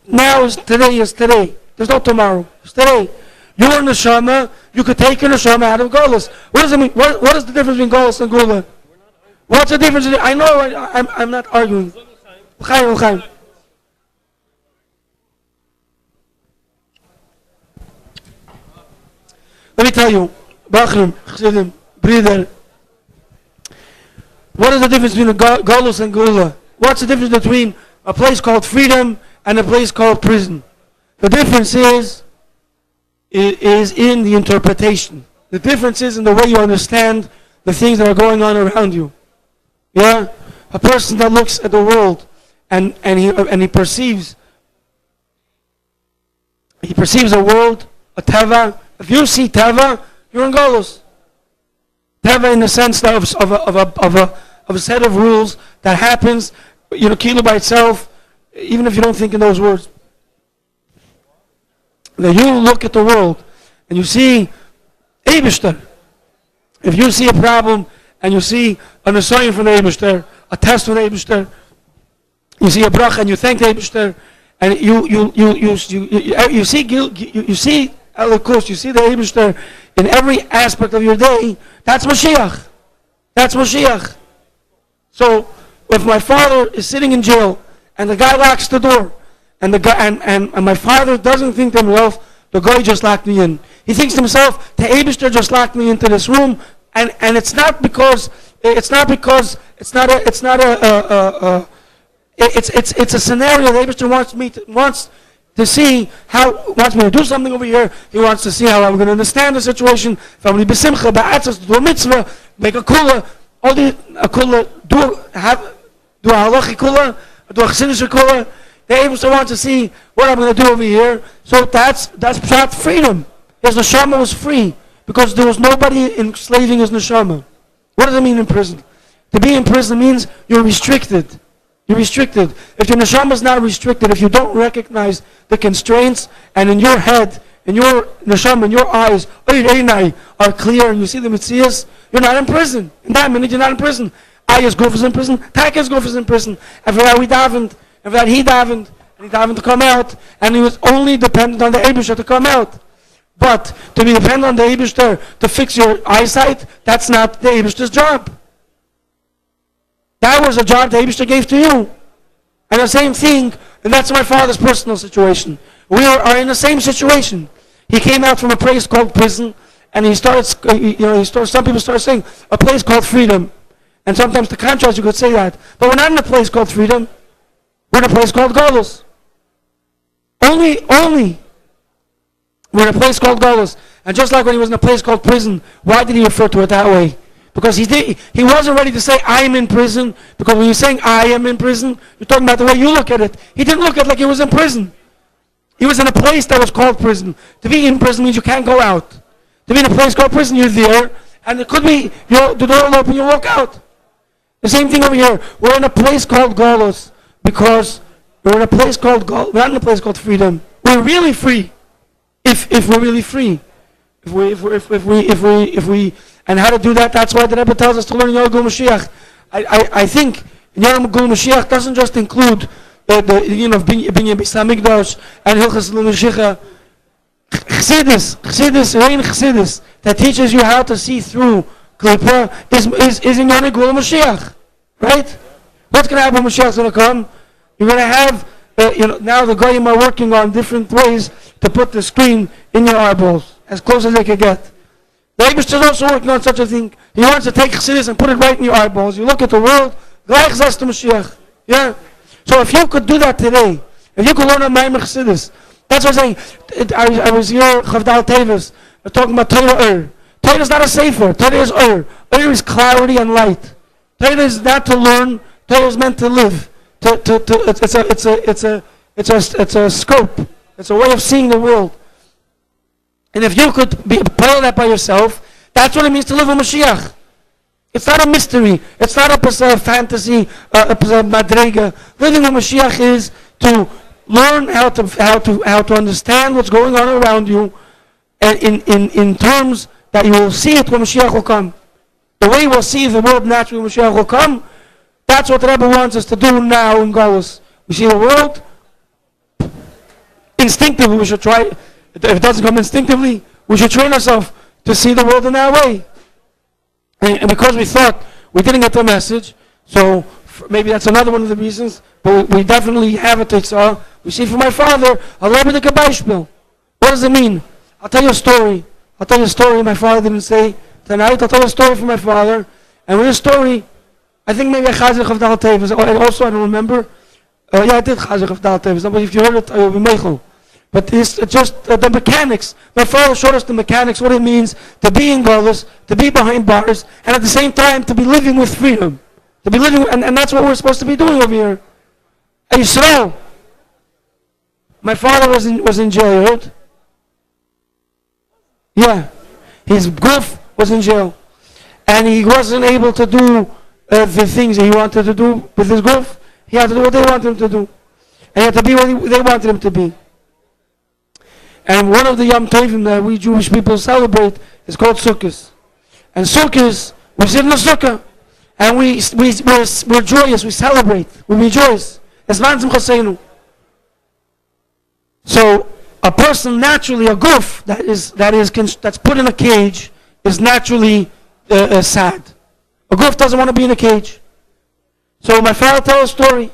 Now is today. There's no tomorrow. It's today. You're in the neshama, you could take your neshama out of golos. What does it mean? What is the difference between golos and gula? What's the difference? I know, I'm not arguing. L'chaim. Let me tell you, Bachrim, Chassidim, Brider, what is the difference between Golus and Gula? What's the difference between a place called freedom and a place called prison? The difference is in the interpretation. The difference is in the way you understand the things that are going on around you. Yeah? A person that looks at the world and he perceives a world, a teva. If you see teva, you're in Golus. Teva in the sense of a set of rules that happens, kilo by itself, even if you don't think in those words. That you look at the world and you see Eibishter. If you see a problem and you see an assignment from the Eibishter, a test from the Eibishter. You see a bracha and you thank the Eibishter, and you see Elokus, you see the Eibishter in every aspect of your day. That's Mashiach. That's Mashiach. So if my father is sitting in jail and the guy locks the door, and the guy and my father doesn't think to himself, the guy just locked me in. He thinks to himself, the Eibishter just locked me into this room, and it's not a scenario. The Eibishter wants me to do something over here. He wants to see how I'm going to understand the situation. If I'm going to be besimcha, ba'atzas, do a mitzvah, make a kula, all the kula, do a halachi kula, do a chassidische kula. The Eibishter wants to see what I'm going to do over here. So that's pshat freedom. His neshama was free because there was nobody enslaving his neshama. What does it mean in prison? To be in prison means you're restricted. You're restricted. If your neshama is not restricted, if you don't recognize the constraints, and in your head, in your neshama, in your eyes, are clear, and you see the mitzias, you're not in prison. In that minute, you're not in prison. Ayah's Guf is in prison. Taka's Guf is in prison. And for that we davened. And for that he davened. And he davened to come out. And he was only dependent on the Eibishter to come out. But to be dependent on the Eibishter to fix your eyesight, that's not the Eibishter's job. That was a job the Eibishter gave to you. And the same thing, and that's my father's personal situation. We are in the same situation. He came out from a place called prison, and he started, some people start saying, a place called freedom. And sometimes to contrast, you could say that. But we're not in a place called freedom. We're in a place called Golus. Only. We're in a place called Golus. And just like when he was in a place called prison, why did he refer to it that way? Because he wasn't ready to say, I am in prison. Because when you're saying, I am in prison, you're talking about the way you look at it. He didn't look at it like he was in prison. He was in a place that was called prison. To be in prison means you can't go out. To be in a place called prison, you're there. And it could be, the door will open, you walk out. The same thing over here. We're in a place called Golus. Because we're in a place called we're not in a place called freedom. We're really free. If we're really free. If we and how to do that, that's why the Rebbe tells us to learn Yom Gul Mashiach. I think Yom Gul Mashiach doesn't just include the Binyan Beis HaMikdash and Hilchas L'Mashiach. Chassidus, rein Chassidus, that teaches you how to see through Klippa is in Yom Gul Mashiach. Right? What's going to happen when Mashiach's going to come? You're going to have, now the Goyim are working on different ways to put the screen in your eyeballs, as close as they can get. The Eibishter is also working on such a thing. He wants to take Chassidus and put it right in your eyeballs. You look at the world, gleich zest to Mashiach. Yeah? So if you could do that today, if you could learn a Maimer Chassidus, that's what I'm saying. I was here, Chavdal Tevis, talking about Torah Torah is not a sefer. Torah is Torah is clarity and light. Torah is not to learn. Torah is meant to live. It's a scope. It's a way of seeing the world. And if you could apply that by yourself, that's what it means to live with Mashiach. It's not a mystery. It's not a fantasy, a madrega. Living with Mashiach is to learn how to understand what's going on around you, and in terms that you will see it when Mashiach will come. The way we'll see the world naturally when Mashiach will come, that's what the Rebbe wants us to do now in Golus. We see the world instinctively. We should try. If it doesn't come instinctively, we should train ourselves to see the world in that way. And because we thought we didn't get the message, so maybe that's another one of the reasons, but we definitely have a tetzah. We see from my father, a Rebbe the Kabbaishbil. What does it mean? I'll tell you a story. My father didn't say tonight. I'll tell you a story from my father. And with this story, I think maybe I chazir of Dal Tevis. Also, I don't remember. Yeah, I did chazir of Dal Tevis. But if you heard it, I will be meichel. But it's just the mechanics. My father showed us the mechanics, what it means to be in Golus, to be behind bars, and at the same time to be living with freedom. To be living, and that's what we're supposed to be doing over here. Yisrael. My father was in jail, you heard? Yeah. His guf was in jail. And he wasn't able to do the things that he wanted to do with his guf. He had to do what they wanted him to do. And he had to be what they wanted him to be. And one of the Yom Tovim that we Jewish people celebrate is called Sukkot. And Sukkot, We sit in the sukkah, and we're joyous, we celebrate, we rejoice. So a person naturally, a goof that's put in a cage is naturally sad. A goof doesn't want to be in a cage. So my father told a story.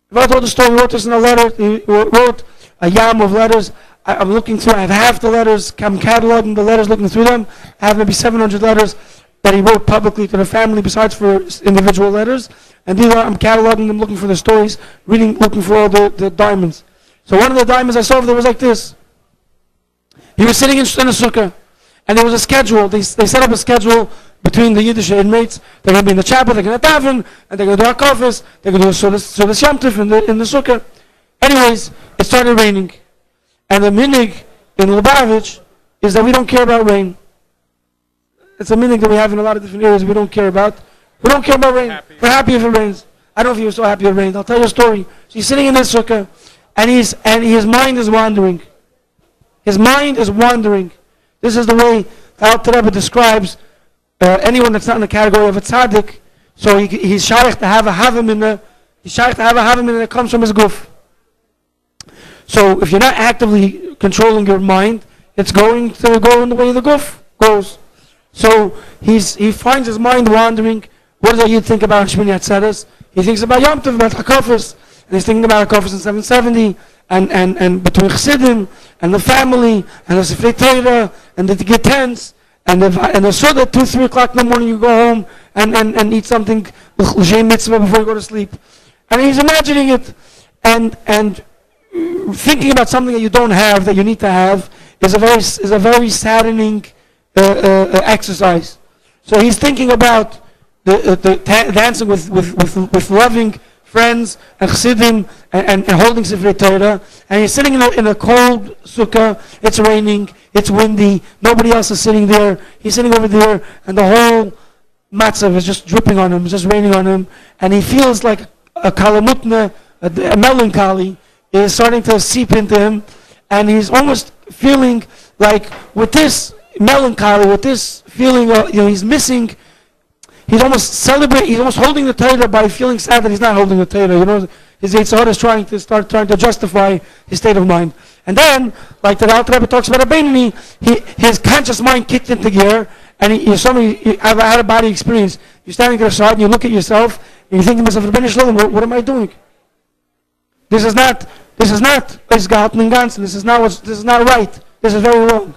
My father told the story. He wrote this in a letter. He wrote a yam of letters. I'm looking through. I have half the letters. I'm cataloging the letters, looking through them. I have maybe 700 letters that he wrote publicly to the family, besides for individual letters. And these I'm cataloging them, looking for the stories, looking for all the diamonds. So one of the diamonds I saw there was like this. He was sitting in a sukkah, and there was a schedule. They set up a schedule between the Yiddish inmates. They're going to be in the chapel, they're going to daven, and they're going to do hakafos, they're going to do Seudas Hodaah in the sukkah. Anyways, it started raining. And the minig in Lubavitch is that we don't care about rain. It's a minig that we have in a lot of different areas we don't care about. We don't care about rain. We're happy if it rains. I don't know if he was so happy it rained. I'll tell you a story. So he's sitting in this sukkah, and his mind is wandering. His mind is wandering. This is the way the Alter Rebbe describes anyone that's not in the category of a tzaddik. So he's shaykh to have a havim in the. He's shaykh to have a havim in that comes from his guf. So if you're not actively controlling your mind, it's going to go in the way the guf goes. So he finds his mind wandering. What does he think about Shmini Atzeres? He thinks about Yom Tov, about Hakafos, and he's thinking about Hakafos in 770, and between Chassidim, and the family, and the Sefrei Torah, and the Getens, and the Suda, 2-3 o'clock in the morning you go home, and eat something, L'shem Mitzvah, before you go to sleep. And he's imagining it, and thinking about something that you don't have, that you need to have, is a very saddening exercise. So he's thinking about dancing with loving friends and chassidim and holding Sefrei Torah, and he's sitting in a cold sukkah. It's raining, it's windy, nobody else is sitting there. He's sitting over there, and the whole matzav is just dripping on him, it's just raining on him, and he feels like a kalamutna, a melancholy is starting to seep into him, and he's almost feeling like with this melancholy, with this feeling, he's missing. He's almost holding the Torah by feeling sad that he's not holding the Torah. His Yetzer Hara is trying to justify his state of mind. And then, like the Alter Rebbe talks about Rabbeinu, his conscious mind kicked into gear, and he had a body experience. You're standing there aside, and you look at yourself, and you think to yourself, Rabbeinu Shalom, what am I doing? This is not Isgehalten Ganzen. This is not right. This is very wrong.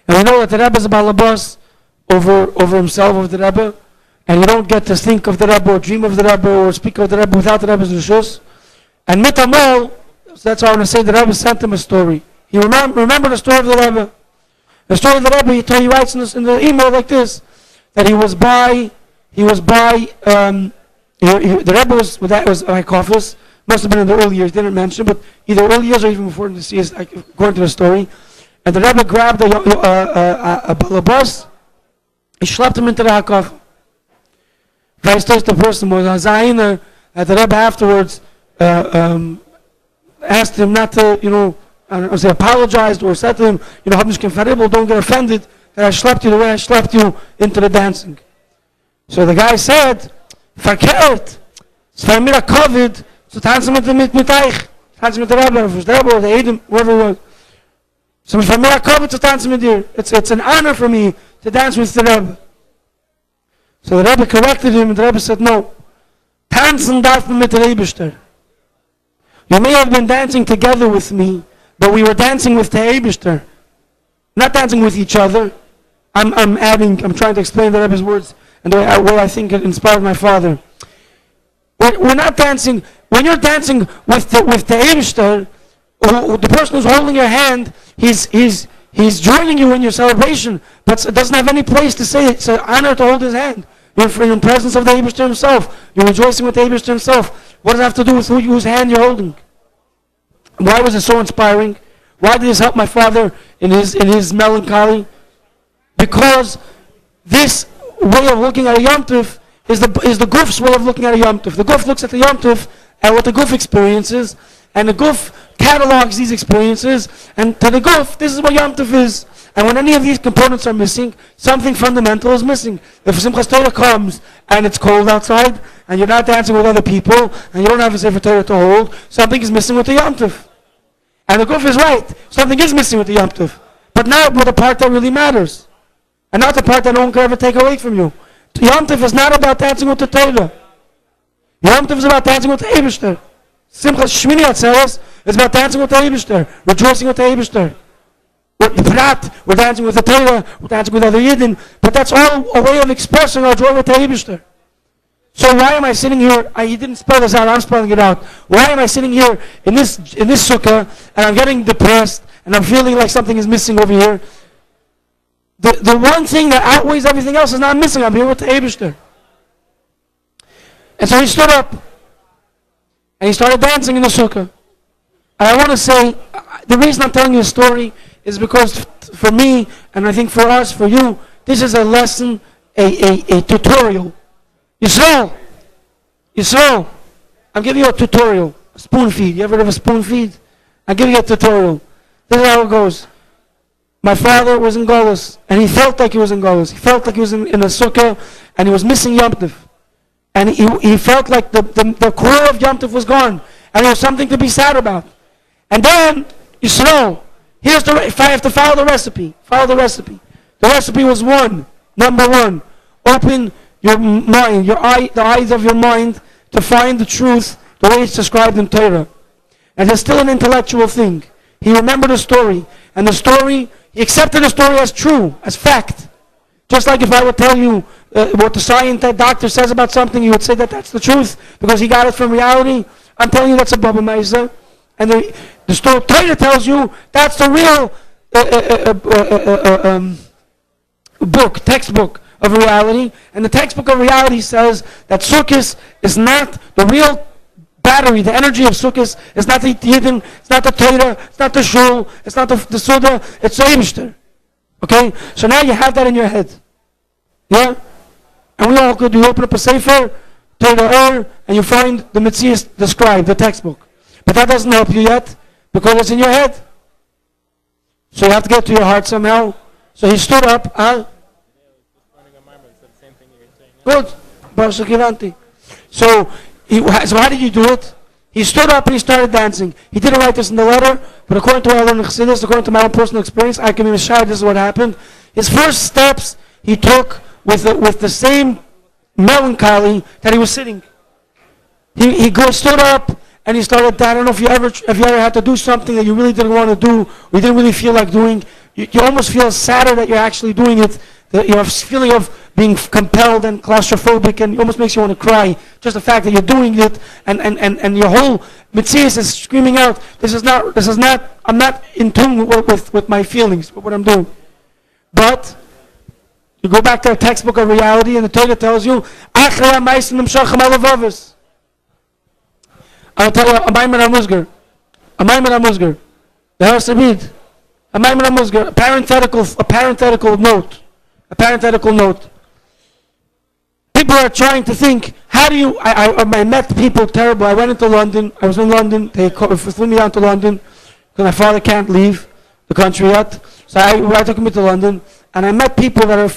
And we know that the Rebbe is a balabas over himself, of the Rebbe, and you don't get to think of the Rebbe or dream of the Rebbe or speak of the Rebbe without the Rebbe's reshus. And mitamol, so that's why I want to say the Rebbe sent him a story. He remembered the story of the Rebbe. The story of the Rebbe, he writes in the email like this, that the Rebbe was Hakafos, must have been in the early years, didn't mention, but either early years or even before the CS, according to the story. And the Rebbe grabbed a balabas, he schlepped him into the Hakaf. Vice the person was a Zayiner, that the Rebbe afterwards asked him not to, apologized or said to him, don't get offended that I schlepped you the way I schlepped you into the dancing. So the guy said, verkehrt, es war mir a Covid, zu tanzen mit euch, tanzen mit der Rebbe, or the Edom, whoever it was. So es war mir a Covid zu tanzen mit dir. It's an honor for me to dance with the Rebbe. So the Rebbe corrected him, and the Rebbe said, no, tanzen darf man mit der Eibishter. You may have been dancing together with me, but we were dancing with the Eibishter, not dancing with each other. I'm trying to explain the Rebbe's words and the way I think it inspired my father. We're not dancing. When you're dancing with the Eibishter, the person who's holding your hand, he's joining you in your celebration, but it doesn't have any place to say it. It's an honor to hold his hand. You're in presence of the Eibishter himself. You're rejoicing with the Eibishter himself. What does it have to do with whose hand you're holding? Why was it so inspiring? Why did this help my father in his melancholy? Because this way of looking at a Yom Tov is the Guf's way of looking at a Yom Tov. The Guf looks at the Yom Tov and what the Guf experiences, and the Guf catalogs these experiences, and to the Guf, this is what Yom Tov is. And when any of these components are missing, something fundamental is missing. If Simchas Torah comes and it's cold outside, and you're not dancing with other people, and you don't have a Sefer Torah to hold, something is missing with the Yom Tov. And the Guf is right. Something is missing with the Yom Tov. But not with the part that really matters. And not the part that no one can ever take away from you. The Yom Tov is not about dancing with the Torah. Yom Tov is about dancing with the Eibishter. Simchas Shmini Atzeres is about dancing with the Eibishter, rejoicing with the Eibishter. We're dancing with the Torah, we're dancing with other Yidden, but that's all a way of expressing our joy with the Eibishter. So why am I sitting here? He didn't spell this out, I'm spelling it out. Why am I sitting here in this sukkah, and I'm getting depressed, and I'm feeling like something is missing over here? The one thing that outweighs everything else is not missing. I'm here with the Eibishter. And so he stood up, and he started dancing in the sukkah. And I want to say, the reason I'm telling you a story is because for me, and I think for us, for you, this is a lesson, a tutorial. Yisrael, I'm giving you a tutorial, a spoon feed. You ever heard of a spoon feed? I'll give you a tutorial. This is how it goes. My father was in Golus, and he felt like he was in Golus. He felt like he was in a sukkah, and he was missing Yom Tov. And he felt like the core of Yom Tov was gone, and there was something to be sad about. And then, Yisrael, if I have to follow the recipe. The recipe was number one, open your mind, the eyes of your mind to find the truth the way it's described in Torah. And it's still an intellectual thing. He remembered a story, and he accepted the story as true, as fact. Just like if I would tell you what the doctor says about something, you would say that that's the truth because he got it from reality. I'm telling you that's a Baba Meisa. And the story Torah tells you that's the real textbook of reality. And the textbook of reality says that Sukkot is not the real battery. The energy of Sukkot is not the Yidden, it's not the Torah, it's not the Shul, it's not the Suda, it's the Eibishter. Okay? So now you have that in your head. Yeah? And we all could, you open up a Sefer, Torah, and you find the Metzias described, the textbook. But that doesn't help you yet, because it's in your head. So you have to get to your heart somehow. So he stood up, Good. So how did you do it? He stood up and he started dancing. He didn't write this in the letter, but according to what I learned in Chassidus, according to my own personal experience, I can be Mishai, this is what happened. His first steps he took with the same melancholy that he was sitting. He stood up and he started. I don't know if you ever had to do something that you really didn't want to do, or you didn't really feel like doing. You almost feel sadder that you're actually doing it. You have a feeling of being compelled and claustrophobic, and it almost makes you want to cry. Just the fact that you're doing it, and your whole Metzias is screaming out, I'm not in tune with my feelings, with what I'm doing. But you go back to the textbook of reality, and the Torah tells you, I'll tell you, a Maimon HaMuzgar, the Har Sabid, a Maimon HaMuzgar, a parenthetical note. People are trying to think, how do you, I met people terrible. I was in London, they flew me down to London, because my father can't leave the country yet. So I took me to London, and I met people that are,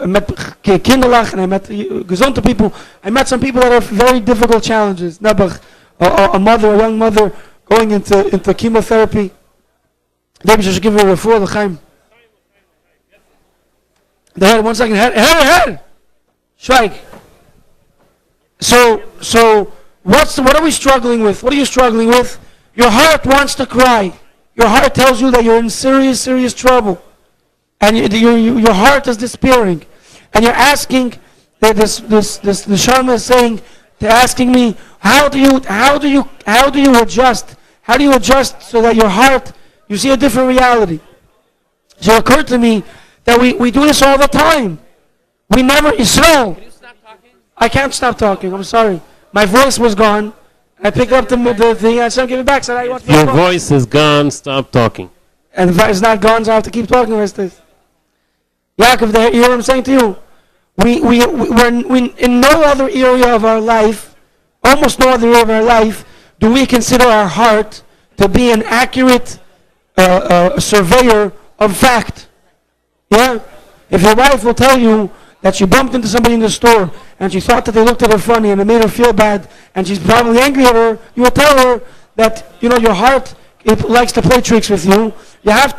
I met kinderlach, and I met gezonte people. I met some people that have very difficult challenges. Nebuch, a young mother, going into chemotherapy. Maybe I should give her a refuah l'chaim. The head, 1 second, head! Schweig. So, what are we struggling with? What are you struggling with? Your heart wants to cry. Your heart tells you that you're in serious, serious trouble. And your heart is despairing. And you're asking, the Shalom is saying, they're asking me, how do you adjust? How do you adjust so that your heart, you see a different reality? So it occurred to me that we do this all the time. We never, Yisrael. Can you stop talking? I can't stop talking, I'm sorry. My voice was gone. I picked up the thing, I said, give it back. Said, your voice is gone, stop talking. And if it's not gone, so I have to keep talking the rest of this. Yaakov, you hear what I'm saying to you? We're in no other area of our life, almost no other area of our life, do we consider our heart to be an accurate surveyor of fact. Yeah? If your wife will tell you that she bumped into somebody in the store and she thought that they looked at her funny and it made her feel bad and she's probably angry at her, you will tell her that, your heart, it likes to play tricks with you. You have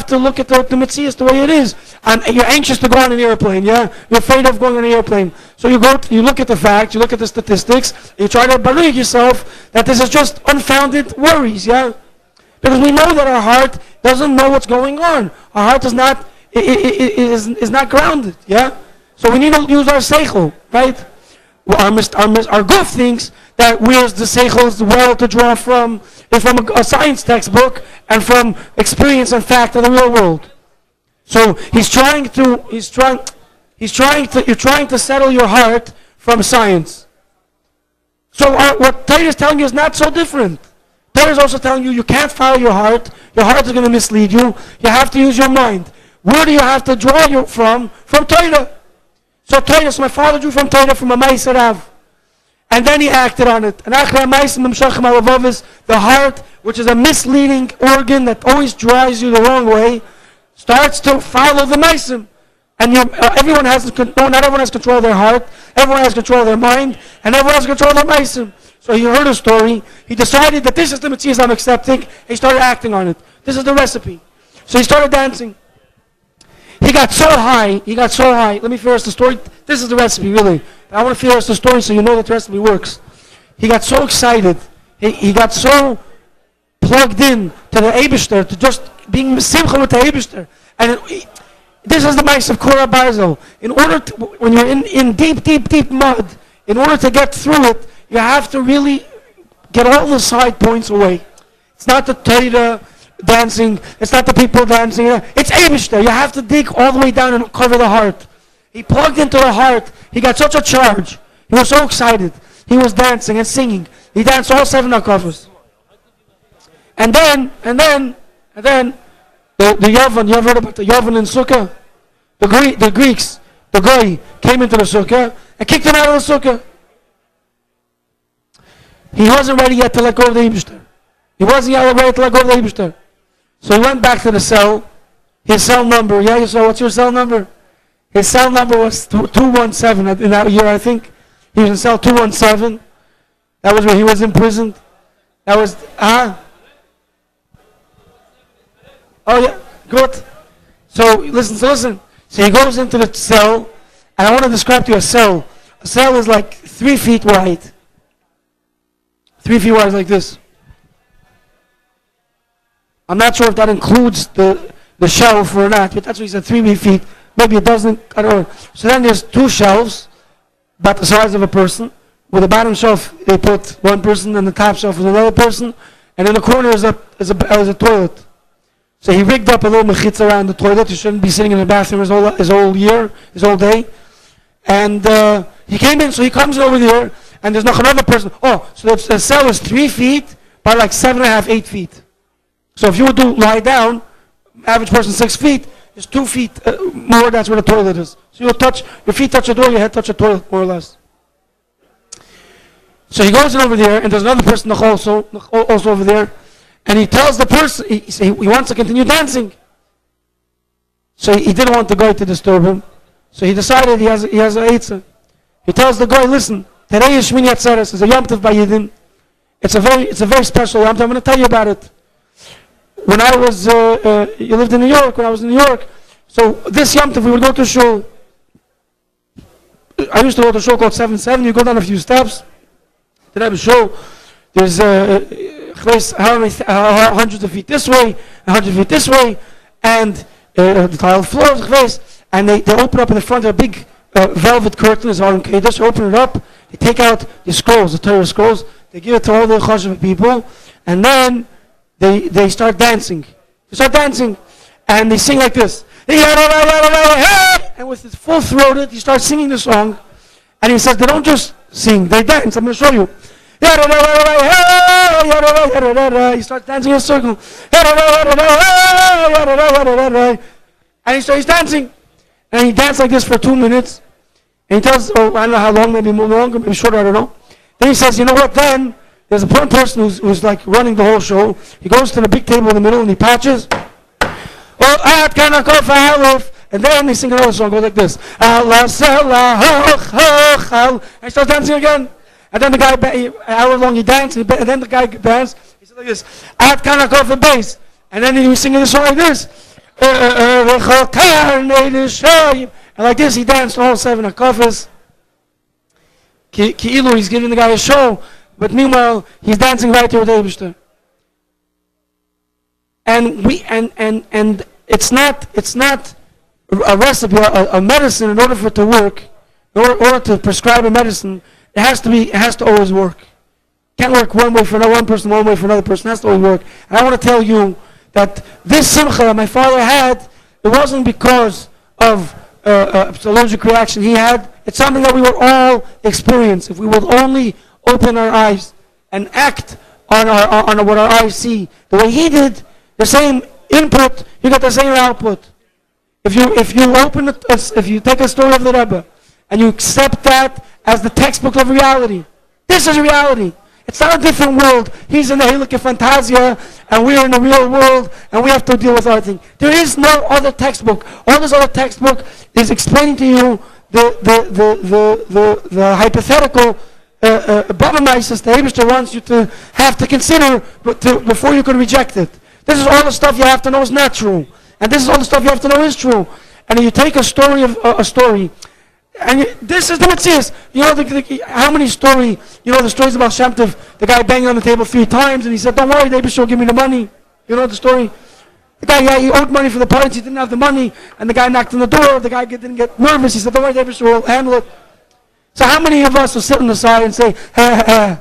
to look at the Metzias the way it is. And you're anxious to go on an airplane, yeah? You're afraid of going on an airplane. So you look at the facts, you look at the statistics, you try to believe yourself that this is just unfounded worries, yeah? Because we know that our heart doesn't know what's going on. Our heart is not grounded, yeah? So we need to use our seichel, right? Our goof thinks that where's the seichel's well to draw from is from a science textbook and from experience and fact of the real world. So you're trying to settle your heart from science. So what Torah is telling you is not so different. Torah is also telling you you can't follow your heart. Your heart is going to mislead you. You have to use your mind. Where do you have to draw you from? From Torah. So my father drew from Torah from a Ma'aser Rav. And then he acted on it. And the heart, which is a misleading organ that always drives you the wrong way, starts to follow the Ma'asim. And not everyone has control of their heart, everyone has control of their mind, and everyone has control of their Ma'asim. So he heard a story, he decided that this is the Metzias I'm accepting, and he started acting on it. This is the recipe. So he started dancing. He got so high. Let me finish the story. This is the recipe, really. I want to finish the story so you know that the recipe works. He got so excited. He got so plugged in to the Eibishter, to just being simcha with the Eibishter. And this is the mice of Korah Barzel. In order to, when you're in deep mud, in order to get through it, you have to really get all the side points away. It's not the Torah dancing. It's not the people dancing. It's Eibishter. You have to dig all the way down and cover the heart. He plugged into the heart. He got such a charge. He was so excited. He was dancing and singing. He danced all 7 hakafos. And then, the Yavan, you ever heard about the Yavan in Sukkah? The Greeks, the Goy, came into the Sukkah and kicked him out of the Sukkah. He wasn't ready yet to let go of the Eibishter. He wasn't yet ready to let go of the Eibishter. So he went back to the cell. His cell number, so what's your cell number? His cell number was 217 in that year, I think. He was in cell 217. That was where he was imprisoned. That was, oh yeah, good. So listen. So he goes into the cell, and I want to describe to you a cell. A cell is like 3 feet wide. 3 feet wide like this. I'm not sure if that includes the shelf or not, but that's what he said, 3 feet. Maybe it doesn't, I don't know. So then there's 2 shelves, about the size of a person. With the bottom shelf, they put one person, and the top shelf is another person, and in the corner is a toilet. So he rigged up a little mechitza around the toilet. You shouldn't be sitting in the bathroom his whole day. And he came in, so he comes over there, and there's not another person. Oh, so the cell is 3 feet by like 7.5, 8 feet. So if you would lie down, average person 6 feet, it's 2 feet more, that's where the toilet is. So your feet touch the door, your head touch the toilet, more or less. So he goes in over there, and there's another person also over there, and he tells the person, he wants to continue dancing. So he didn't want the guy to disturb him. So he decided he has a eitzah. He tells the guy, listen, today is Shmini Atzeres, it's a Yom Tov by Yidden. It's a very special Yom Tov. I'm going to tell you about it. When I was, you lived in New York, when I was in New York, so this Yom Tov we would go to shul. I used to go to a shul called 7-7, you go down a few steps, then I have a shul, there's hundreds of feet this way, 100 feet this way, and the tiled floors, and they open up in the front of a big velvet curtain, they just open it up, they take out the scrolls, the Torah scrolls, they give it to all the Choshev people, and then they start dancing. And they sing like this. And with his full throated, he starts singing the song. And he says, they don't just sing, they dance. I'm going to show you. He starts dancing in a circle. And so he's dancing. And he dances like this for 2 minutes. And he tells, I don't know how long, maybe more longer, maybe shorter, I don't know. Then he says, you know what, then? There's a one person who's like running the whole show. He goes to the big table in the middle and he patches. And then they sing another song, goes like this. Allah Salah, and he starts dancing again. And then the guy, an hour long he danced, and then the guy danced. He said like this, Ad Chanuka for bass. And then he was singing the song like this. And like this, he danced all 7 hakafas. Ki'ilu, he's giving the guy a show, but meanwhile, he's dancing right there with Eibishter. And it's not a recipe, a medicine. In order for it to work, in order to prescribe a medicine, it has to always work. Can't work one way for one person, one way for another person. It has to always work. And I want to tell you that this simcha that my father had, it wasn't because of a allergic reaction he had. It's something that we will all experience if we will only open our eyes and act on what our eyes see. The way he did, the same input, you get the same output. If you take a story of the Rebbe and you accept that as the textbook of reality, this is reality. It's not a different world. He's in the Helike Fantasia, and we're in the real world, and we have to deal with our thing. There is no other textbook. All this other textbook is explaining to you the hypothetical Baba-Mises the Eibishter wants you to have to consider before you can reject it. This is all the stuff you have to know is not true. And this is all the stuff you have to know is true. And if you take a story and this is the Metzias. You know how many the stories about Shem Tov, the guy banging on the table 3 times, and he said, don't worry, the Eibishter will give me the money. You know the story? The guy, he owed money for the parents, he didn't have the money, and the guy knocked on the door, the guy didn't get nervous, he said, don't worry, the Eibishter will handle it. So how many of us will sit on the side and say, ha, ha, ha.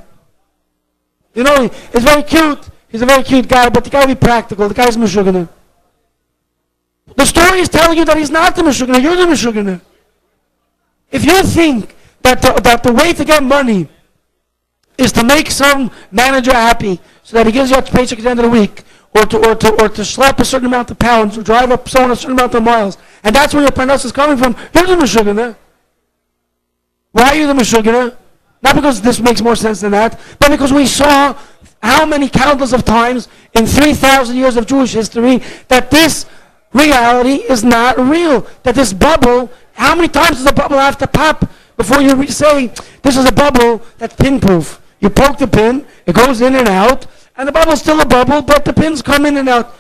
You know, it's very cute. He's a very cute guy, but the guy be practical. The guy's Meshuggah. The story is telling you that he's not the Meshuggah, you're the Meshuggah. If you think that the way to get money is to make some manager happy so that he gives you a paycheck at the end of the week, or to slap a certain amount of pounds, or drive up someone a certain amount of miles, and that's where your parnas is coming from, you're the Meshuggah. Why are you the Meshuggah? Not because this makes more sense than that, but because we saw how many countless of times in 3,000 years of Jewish history that this reality is not real. That this bubble, how many times does a bubble have to pop before you say, this is a bubble that's pin-proof? You poke the pin, it goes in and out, and the bubble's still a bubble, but the pins come in and out.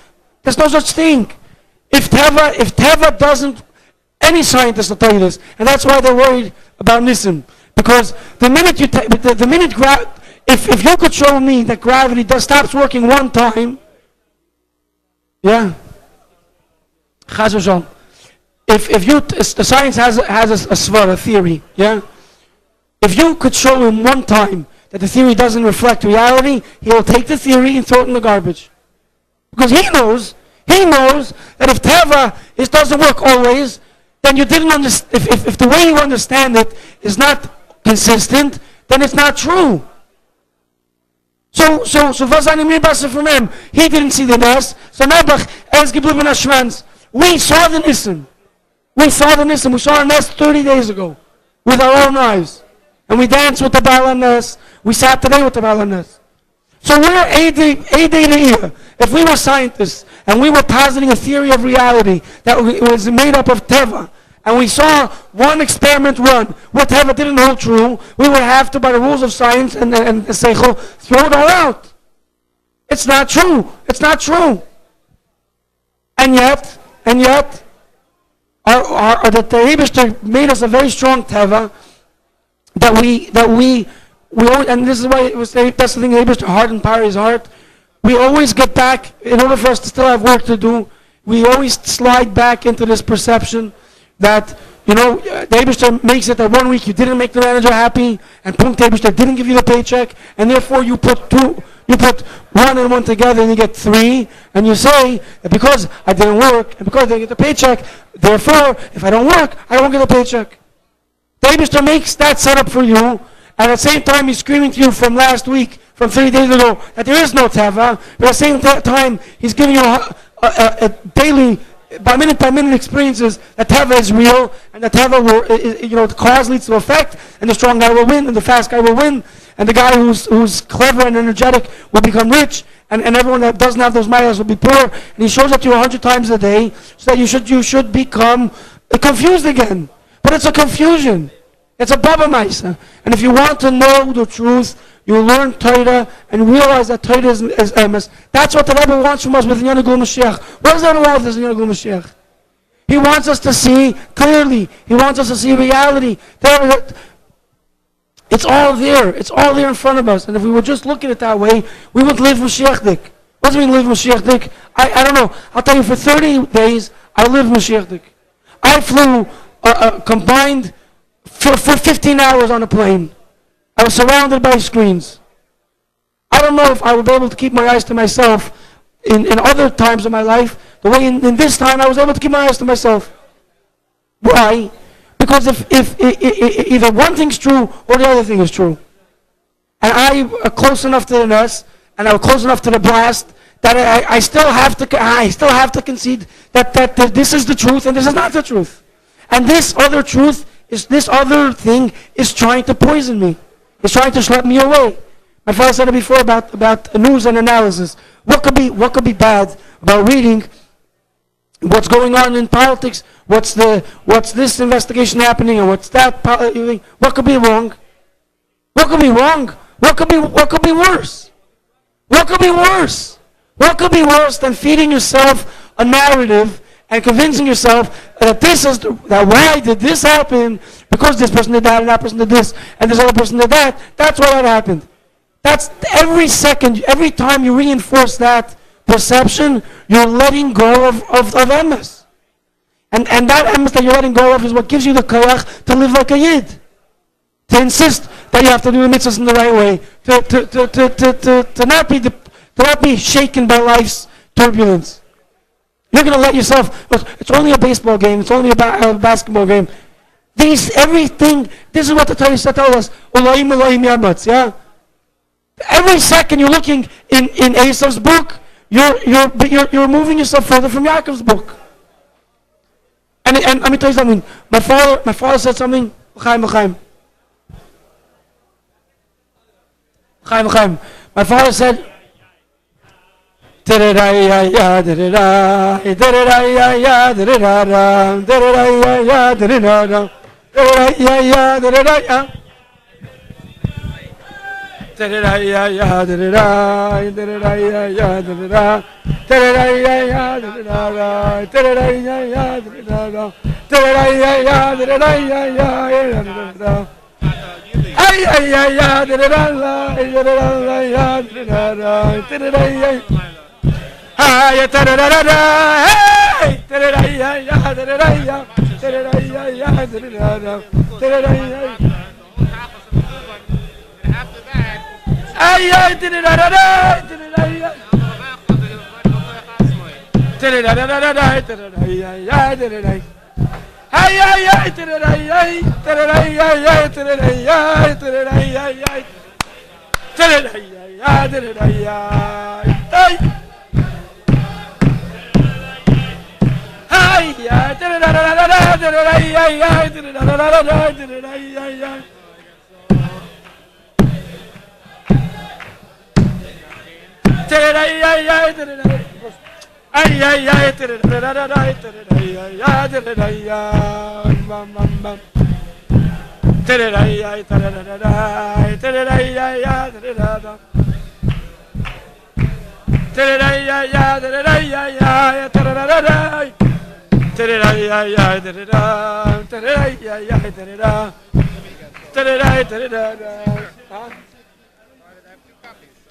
There's no such thing. If Teva doesn't, any scientist will tell you this, and that's why they're worried about Nissim. Because the minute if you could show me that gravity stops working one time, yeah, the science has a svara, a theory, yeah. If you could show him one time that the theory doesn't reflect reality, he will take the theory and throw it in the garbage, because he knows that if Teva doesn't work always, then you didn't understand. If the way you understand it is not consistent, then it's not true. So was eine Mirbasse from him? He didn't see the nest. So Nebuch, es geblieben als Schwanz. We saw the Nissen. We saw our nest 30 days ago with our own eyes. And we danced with the Baal nest. We sat today with the Baal nest. So we're a day here. If we were scientists and we were positing a theory of reality that was made up of Teva, and we saw one experiment run where Teva didn't hold true, we would have to, by the rules of science and Seichel, throw it all out. It's not true. It's not true. And yet, the Eibishter made us a very strong Teva that we always, and this is why it was that's the thing, Eibishter hardened Pari's heart. We always get back, in order for us to still have work to do, we always slide back into this perception that, the Eibishter makes it that 1 week you didn't make the manager happy, and Punkt Eibishter didn't give you the paycheck, and therefore you put 1 and 1 together and you get 3, and you say that because I didn't work, and because I didn't get the paycheck, therefore, if I don't work, I won't get a paycheck. The Eibishter makes that setup for you, and at the same time he's screaming to you from last week, from 3 days ago, that there is no Teva, but at the same time he's giving you a daily, by minute experiences that Teva is real, and that Teva will, the cause leads to effect, and the strong guy will win, and the fast guy will win, and the guy who's clever and energetic will become rich, and everyone that doesn't have those miles will be poor. And he shows it to you 100 times a day, so that you should become confused again. But it's a confusion. It's a baba maisa. And if you want to know the truth, you learn Torah and realize that Torah is emes. That's what the Rebbe wants from us with Yanagul Mashiach. What does that allow us in Yanagul Mashiach? He wants us to see clearly. He wants us to see reality. It's all there. It's all there in front of us. And if we would just look at it that way, we would live Mashiachdik. What does it mean live Mashiachdik? I don't know. I'll tell you, for 30 days, I lived Mashiachdik. I flew combined for 15 hours on a plane. I was surrounded by screens. I don't know if I would be able to keep my eyes to myself in other times of my life, the way in this time I was able to keep my eyes to myself. Why? Because if either one thing's true or the other thing is true. And I'm close enough to the nest, and I'm close enough to the blast, that I still have to concede that this is the truth and this is not the truth. And this other truth, this other thing is trying to poison me. It's trying to schlep me away. My father said it before about news and analysis. What could be bad about reading what's going on in politics? What's this investigation happening, and what's that? What could be wrong? What could be wrong? What could be worse? What could be worse? What could be worse than feeding yourself a narrative and convincing yourself that why did this happen? Because this person did that, and that person did this, and this other person did that. That's why that happened. That's every second, every time you reinforce that perception, you're letting go of emes. And that emes that you're letting go of is what gives you the koyach to live like a yid. To insist that you have to do the mitzvahs in the right way. To not be shaken by life's turbulence. You're going to let yourself, look, it's only a baseball game, it's only a basketball game. Everything, this is what the Torah tells us. Elohim yamatz, yeah? Every second you're looking in Esav's book, you're moving yourself further from Yaakov's book. And let me tell you something. My father said something. Chaim. My father said,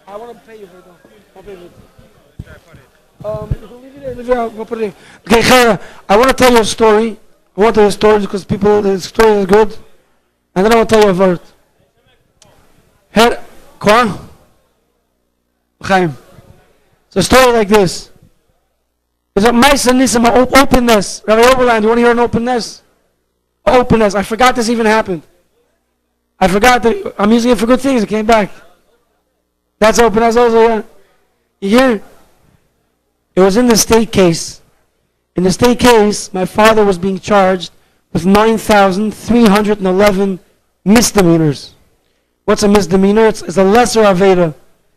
I want to pay you for it though. I'll pay you for it. Okay, Chara, I want to tell you a story. I want to tell you a story because the story is good. And then I want to tell you a word. Kwa? Chaim. It's a story like this. There's a mice and nisim, openness. Rabbi Oberland, you want to hear an openness? Openness. I forgot this even happened. I forgot that I'm using it for good things. It came back. That's openness also, yeah. You hear? It was in the state case. In the state case, my father was being charged with 9,311 misdemeanors. What's a misdemeanor? It's a lesser aveda.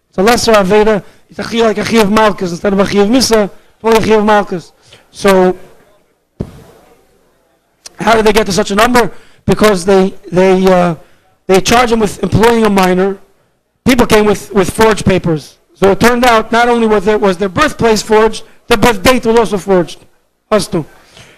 It's a lesser aveda it's a chi like a chi of Malkus instead of a chi of Misa, only a chi of Malkus. So, how did they get to such a number? Because they charge them with employing a minor. People came with forged papers. So it turned out not only was their birthplace forged, their birth date was also forged. Us too.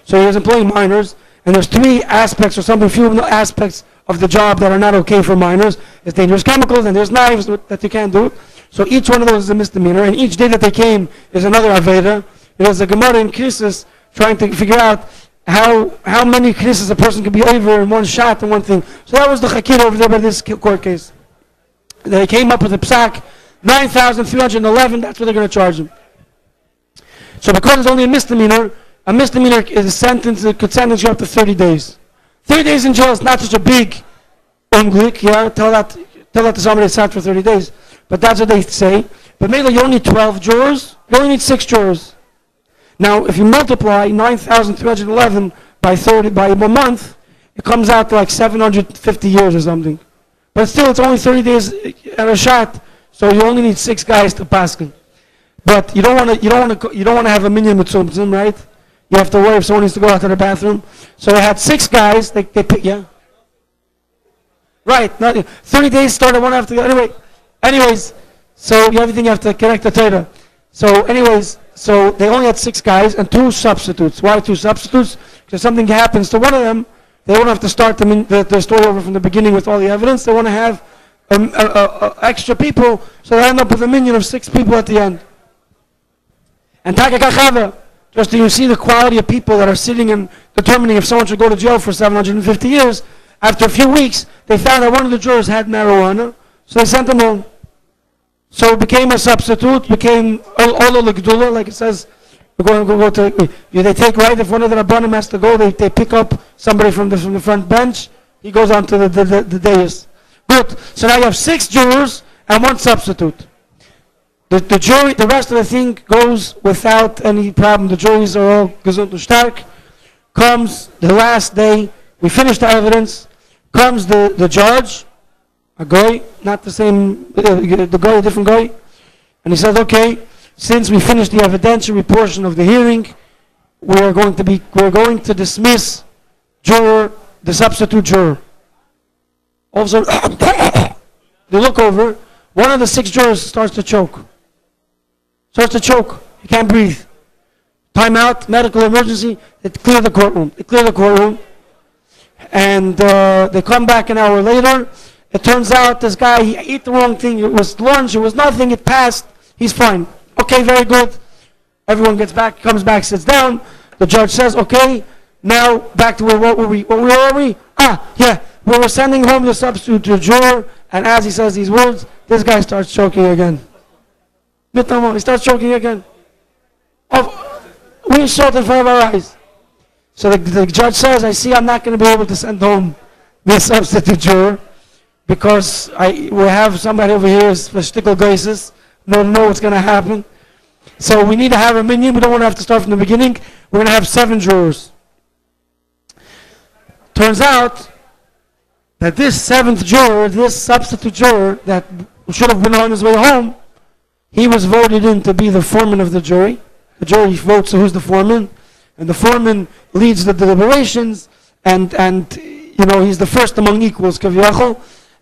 So he was employing minors, and there's three aspects or something, few aspects of the job that are not okay for minors. There's dangerous chemicals and there's knives that you can't do. So each one of those is a misdemeanor, and each day that they came is another Aveda. There's a Gemara in Krisis trying to figure out how many Krisis a person could be over in one shot and one thing. So that was the Chakir over there by this court case. They came up with a psak, 9,311, that's what they're going to charge him. So because it's only a misdemeanor is a sentence that could sentence you up to 30 days. 30 days in jail is not such a big unglik, yeah? Tell that to somebody that's out for 30 days. But that's what they say. But maybe you only need 12 jurors, you only need 6 jurors. Now, if you multiply 9,311 by a month, it comes out to like 750 years or something. But still, it's only 30 days at a shot, so you only need 6 guys to paskin. But you don't want to have a minyan with tzumtzum, right? You have to worry if someone needs to go out to the bathroom. So they had 6 guys. They pick, yeah. Right. 30 days started one after the other. Anyways, so everything you have to connect the Torah. So so they only had 6 guys and 2 substitutes. Why 2 substitutes? Because something happens to one of them, they won't have to start the story over from the beginning with all the evidence. They want to have extra people, so they end up with a minyan of 6 people at the end. And Takakachava, just so you see the quality of people that are sitting and determining if someone should go to jail for 750 years, after a few weeks, they found that one of the jurors had marijuana, so they sent him home. So it became a substitute, became Ola L'Gdula, like it says, they take right, if one of the Rabbanim has to go, they pick up somebody from the front bench, he goes on to the dais. Good, so now you have 6 jurors and 1 substitute. The jury, the rest of the thing goes without any problem. The juries are all gesund und stark. Comes the last day, we finish the evidence, comes the judge, a goy, not the same, the goy, a different goy, and he says, okay, since we finished the evidentiary portion of the hearing, we're going to dismiss the substitute juror. All of a sudden, they look over, one of the 6 jurors starts to choke. He can't breathe. Time out, medical emergency, they clear the courtroom. And they come back an hour later. It turns out this guy, he ate the wrong thing. It was lunch, it was nothing, it passed. He's fine. Okay, very good. Everyone gets back, comes back, sits down. The judge says, okay, now back to where were we? We were sending home the substitute juror, and as he says these words, this guy starts choking again. He starts choking again. We saw it in front of our eyes. So the judge says, I see I'm not going to be able to send home this substitute juror because we have somebody over here for shtickle geises. Don't know what's going to happen. So we need to have a minyan. We don't want to have to start from the beginning. We're going to have 7 jurors. Turns out that this 7th juror, this substitute juror that should have been on his way home, he was voted in to be the foreman of the jury. The jury votes who's the foreman, and the foreman leads the deliberations, and he's the first among equals, kaviyachol,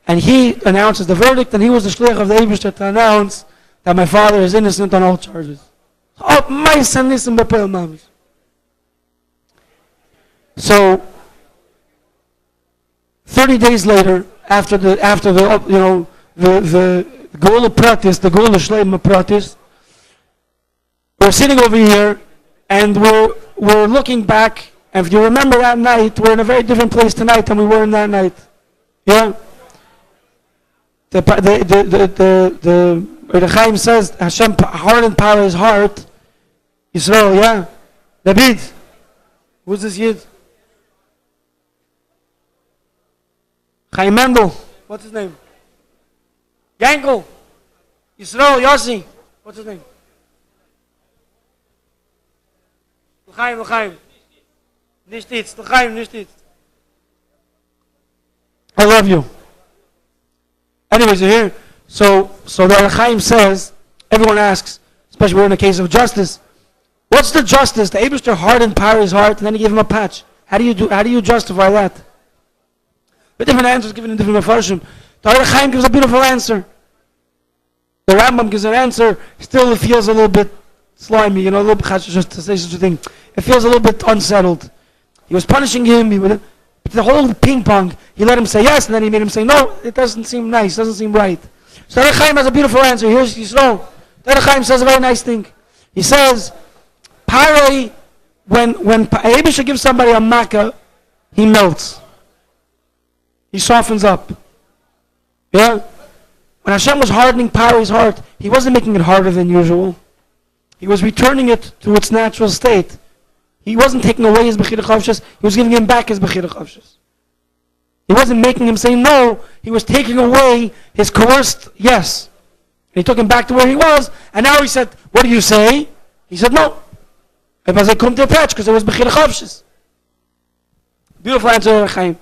and he announces the verdict, and he was the shliach of the Eibishter to announce that my father is innocent on all charges. So 30 days later, after the Geula Pratis, the Geula Shleima Pratis, we're sitting over here and we're looking back, and if you remember that night, we're in a very different place tonight than we were in that night. Yeah? The Chaim says Hashem hardened Paro's heart. Yisrael, yeah? David. Who's this yid? Chaim Mendel. What's his name? Yankel. Yisrael, Yossi. What's his name? L'chaim. Nicht jetzt. L'chaim, nicht jetzt. I love you. Anyways, you're here. So the Chaim says everyone asks, especially we're in a case of justice, what's the justice? The Eibishter hardened Paro's heart and then he gave him a patch. How do you justify that? The different answers given in different Mefarshim. The Orach Chaim gives a beautiful answer. The Rambam gives an answer, still it feels a little bit slimy, a little bit, just to say such a thing. It feels a little bit unsettled. He was punishing him, but the whole ping pong, he let him say yes, and then he made him say no, it doesn't seem nice, doesn't seem right. So the Orach Chaim has a beautiful answer. Here's Yisrael. The Orach Chaim says a very nice thing. He says, Paroi, when Eibishter gives somebody a makkah, he melts. He softens up. Yeah? When Hashem was hardening Paro's heart, he wasn't making it harder than usual. He was returning it to its natural state. He wasn't taking away his Bechira Chavshas, he was giving him back his Bechira Chavshas. He wasn't making him say no, he was taking away his coerced yes. And he took him back to where he was, and now he said, what do you say? He said no. Because I couldn't detach because it was Bechira Chavshas. Beautiful answer, Orach Chaim.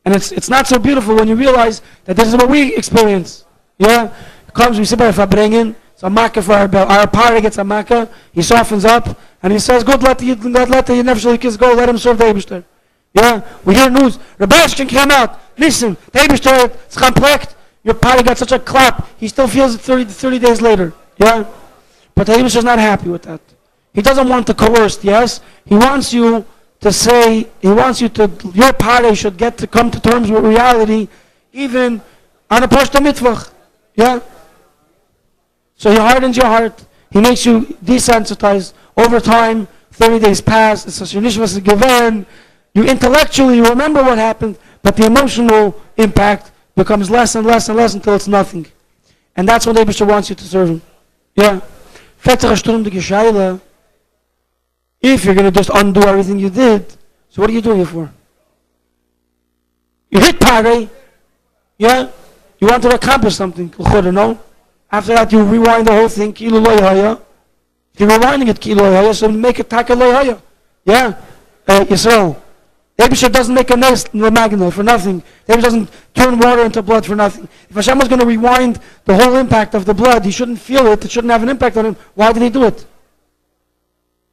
And it's not so beautiful when you realize that this is what we experience. Yeah? It comes, we sit by a Fabringen, it's a makkah for our Pari gets a makkah, he softens up, and he says, good, let the Nefesh kids go, let him serve the Eibishter. Yeah? We hear news, Rubashkin came out, listen, the Eibishter, it's complete, your Pari got such a clap, he still feels it 30 days later. Yeah? But the Eibishter's not happy with that. He doesn't want to coerce, yes? He wants you to say, your Pari should get to come to terms with reality, even on a Pashta Mitvach. Yeah? So he hardens your heart. He makes you desensitized. Over time, 30 days pass. It's a Nishmas given. You intellectually remember what happened, but the emotional impact becomes less and less and less until it's nothing. And that's when the Eibishter wants you to serve him. Yeah? If you're going to just undo everything you did, so what are you doing it for? You hit Pari, yeah? You want to accomplish something, no? After that, you rewind the whole thing, Kilu Lo Yahaya. If you're rewinding it, Kilu Lo Yahaya, so make it Taka Lo Yahaya. Yeah? Yisrael. The Eibishter doesn't make a nest in the magna for nothing. The Eibishter doesn't turn water into blood for nothing. If Hashem was going to rewind the whole impact of the blood, he shouldn't feel it, it shouldn't have an impact on him. Why did he do it?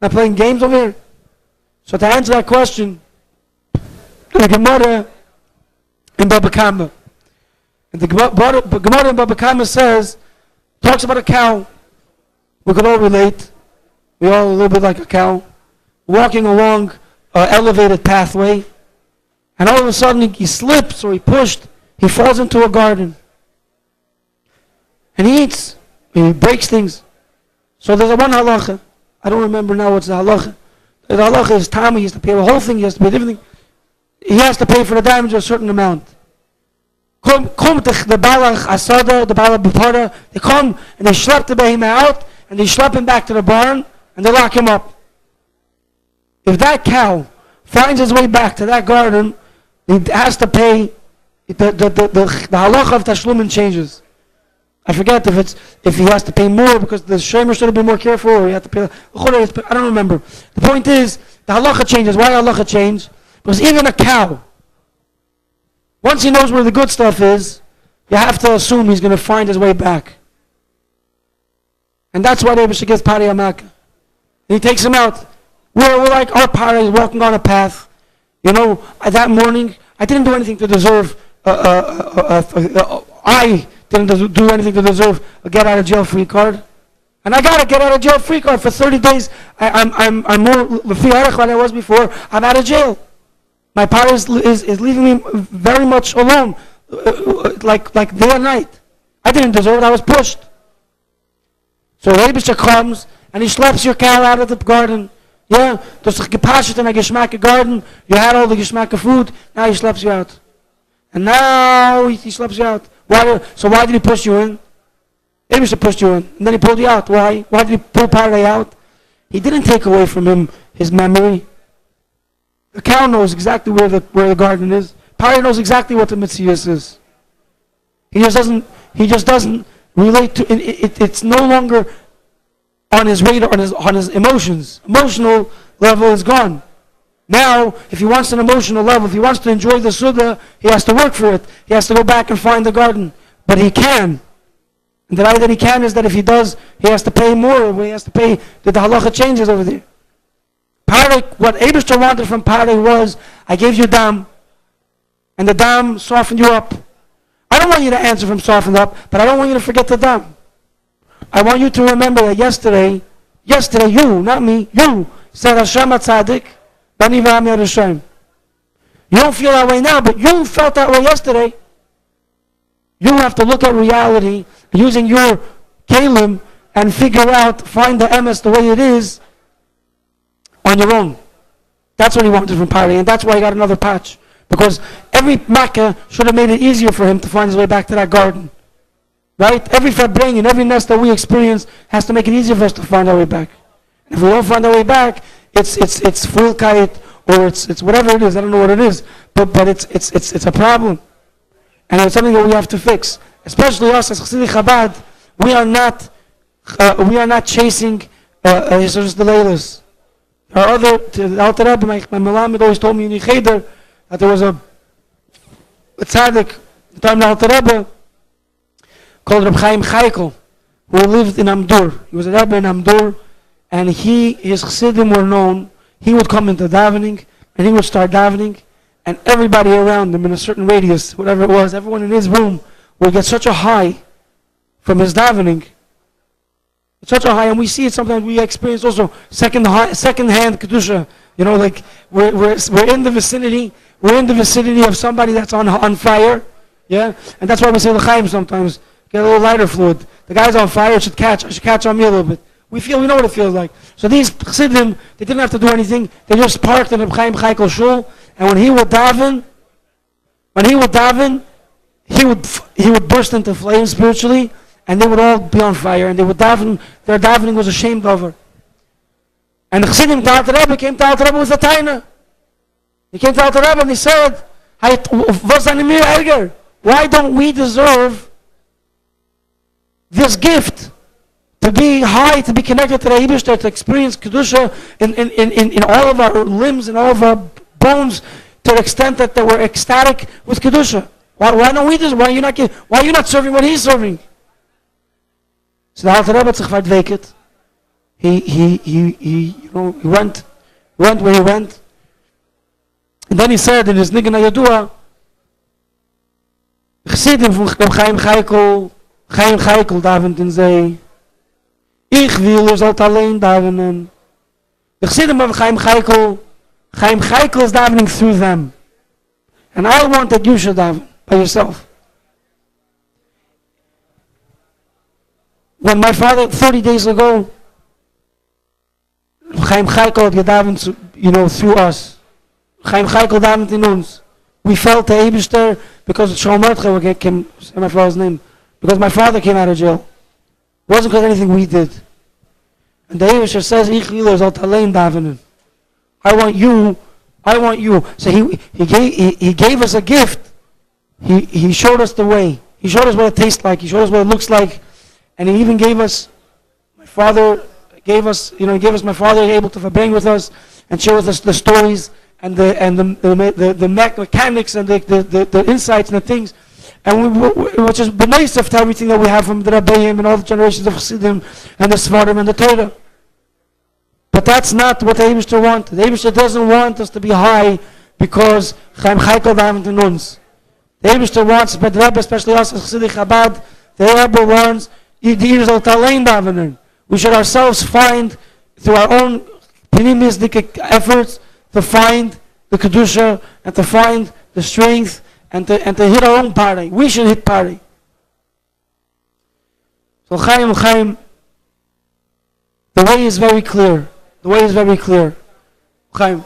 Not playing games over here? So to answer that question, the Gemara in Baba Kama. And the Gemara in Baba Kama talks about a cow. We could all relate. We're all a little bit like a cow. Walking along an elevated pathway. And all of a sudden he slips or he pushed. He falls into a garden. And he eats. And he breaks things. So there's a one halacha. I don't remember now what's the halacha. The halacha is Tommy, he has to pay the whole thing, he has to pay everything. He has to pay for the damage a certain amount. The Balach Asada, the Balach Bupara, they come and they schlep the behemoth out and they schlep him back to the barn and they lock him up. If that cow finds his way back to that garden, he has to pay, the halacha of Tashlumin changes. I forget if he has to pay more because the Shomer should have been more careful or he had to pay. I don't remember. The point is, the halacha changes. Why halacha change? Because even a cow, once he knows where the good stuff is, you have to assume he's going to find his way back. And that's why the Eibishter gives Pari Amaka. And he takes him out. We're like our Pari is walking on a path. That morning, I didn't do anything to deserve, I didn't do anything to deserve a get out of jail free card. And I got a get out of jail free card for 30 days. I'm more Lefi Erech than I was before. I'm out of jail. My Pari is leaving me very much alone, like day and night. I didn't deserve it, I was pushed. So the Eibishter comes and he slaps your cow out of the garden. Yeah, there's a gepashet in a geschmacke garden. You had all the geschmacke food, now he slaps you out. And now he slaps you out. Why did he push you in? Eibishter pushed you in, and then he pulled you out. Why? Why did he pull Pari out? He didn't take away from him his memory. The cow knows exactly where the garden is. Pari knows exactly what the Metzius is. He just doesn't relate to it. It's no longer on his radar, on his emotions. Emotional level is gone. Now, if he wants an emotional level, if he wants to enjoy the Suda, he has to work for it. He has to go back and find the garden. But he can. And the way that he can is that if he does, he has to pay more, or he has to pay, the halacha changes over there. Parak, what Eibishter wanted from Parak was, I gave you dam, and the dam softened you up. I don't want you to answer from softened up, but I don't want you to forget the dam. I want you to remember that yesterday, you, not me, you, said Hashem HaTzadik, Bani V'am Yad Hashem. You don't feel that way now, but you felt that way yesterday. You have to look at reality using your kalim and figure out, find the emes the way it is on your own. That's what he wanted from Pari, and that's why he got another patch. Because every Makkah should have made it easier for him to find his way back to that garden. Right? Every Fabring and every nest that we experience has to make it easier for us to find our way back. And if we don't find our way back, it's full kayit, or it's whatever it is. I don't know what it is, but it's a problem, and it's something that we have to fix. Especially us as Chassidic Chabad, we are not chasing Yisro's Deleilas. There are other, the Alter Rebbe, my Melamed always told me in Yicheder that there was a tzaddik, the time the Alter Rebbe, called Reb Chaim Chaikel, who lived in Amdur. He was a Rebbe in Amdur, and his Chassidim were known. He would come into davening, and he would start davening, and everybody around him in a certain radius, whatever it was, everyone in his room would get such a high from his davening. Such a high, and we see it sometimes. We experience also second-hand kedusha. You know, like we're in the vicinity. We're in the vicinity of somebody that's on fire. Yeah, and that's why we say l'chaim sometimes. Get a little lighter fluid. The guy's on fire. I should catch on me a little bit. We know what it feels like. So these chassidim, they didn't have to do anything. They just parked in Reb Chaim Chaikel shul, and when he would daven, he would burst into flames spiritually, and they would all be on fire, and they would daven. Their davening was ashamed of her. And the chassidim to Alter Rebbe came to Alter Rebbe with a taina. He came to Alter Rebbe and he said, why don't we deserve this gift? To be high, to be connected to the Eibishter, to experience Kedusha in all of our limbs and all of our bones, to the extent that they were ecstatic with Kedusha. Why don't we do this? Why are you not serving what he's serving? So the Alter Rebbe tzich vayt he went where he went. And then he said in his Nigun HaYadua, Chassidim from Chaim Chaikel davent in zeh. Ich will sollt allein davenen. The Chassidim of Chaim Chaikel is davening through them. And I want that you should daven by yourself. When my father, 30 days ago, Chaim Chaikel had davened, through us. Chaim Chaikel davened in uns. We felt the Eibishter because Sholom Mordechai came, say my father's name, because my father came out of jail. It wasn't because of anything we did. And the Eibishter says, Ich will sollt allein davenen. I want you. So he gave us a gift. He showed us the way. He showed us what it tastes like. He showed us what it looks like. And he even gave us, my father gave us my father able to bring with us and share with us the stories and the mechanics and the insights and the things. And which is b'neisef to everything that we have from the Rabbeim and all the generations of Chassidim and the Svarim and the Torah. But that's not what the Eibishter wants. The Eibishter doesn't want us to be high because Chaim Chaikel davened in uns. The Eibishter wants, but the Rebbe, especially us as Chassidic Chabad, the Rebbe wants, we should ourselves find, through our own pneumistic efforts, to find the Kedusha and to find the strength and to hit our own party. We should hit party. So Chaim, the way is very clear. Chaim,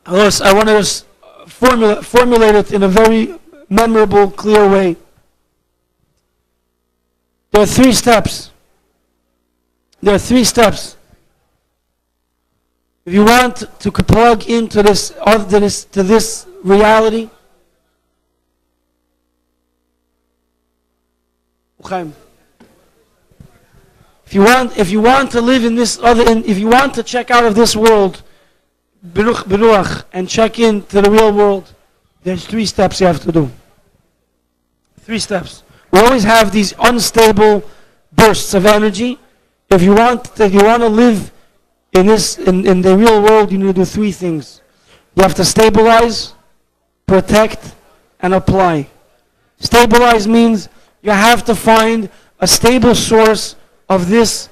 I want to just formulate it in a very memorable, clear way. There are 3 steps. If you want to plug into this reality, if you want to live in this if you want to check out of this world, beruach, and check into the real world, there's 3 steps you have to do. 3 steps. We always have these unstable bursts of energy. If you want to live in the real world, you need to do three things. You have to stabilize, protect, and apply. Stabilize means you have to find a stable source of this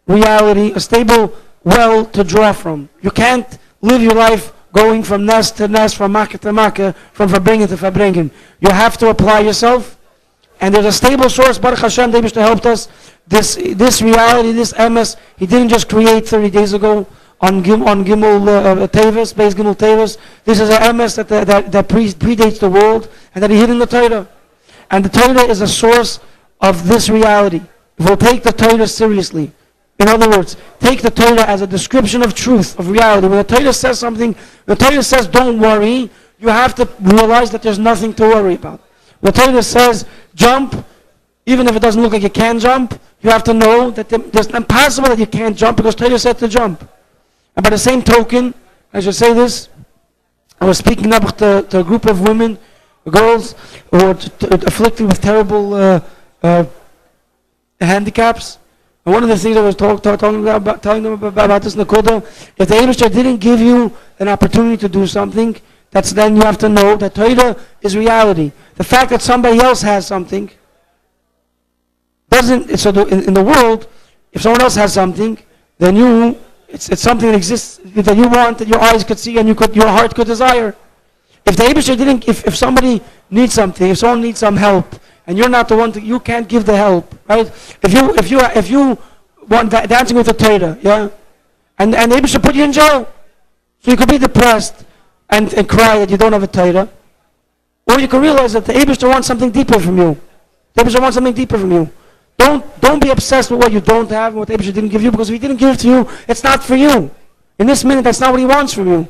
reality, a stable well to draw from. You can't live your life going from nest to nest, from makkah to makkah, from farbrengen to farbrengen. You have to apply yourself, and there's a stable source. Baruch Hashem, the Eibishter helped us. This reality, this emes, He didn't just create 30 days ago on Gimel Tevis, Beis Gimel Tevis. This is an emes that predates the world, and that He hid in the Torah. And the Torah is a source of this reality. If we'll take the Torah seriously, in other words, take the Torah as a description of truth, of reality. When the Torah says something, the Torah says don't worry, you have to realize that there's nothing to worry about. When the Torah says jump, even if it doesn't look like you can jump, you have to know that it's impossible that you can't jump because Torah said to jump. And by the same token, I should say this, I was speaking up to a group of women, girls, who were afflicted with terrible handicaps. And one of the things I was telling them about this Nakoda, if the Eibishter didn't give you an opportunity to do something, then you have to know that Torah is reality. The fact that somebody else has something doesn't. So in the world, if someone else has something, then it's something that exists that you want, that your eyes could see and your heart could desire. If the Eibishter didn't, if somebody needs something, if someone needs some help, and you're not the one you can't give the help, right? If you want dancing with the Torah, yeah, and the Eibishter put you in jail, so you could be depressed and cry that you don't have a Torah, or you can realize that the Eibishter wants something deeper from you. The Eibishter wants something deeper from you. Don't be obsessed with what you don't have and what the Eibishter didn't give you, because if He didn't give it to you, it's not for you. In this minute, that's not what He wants from you.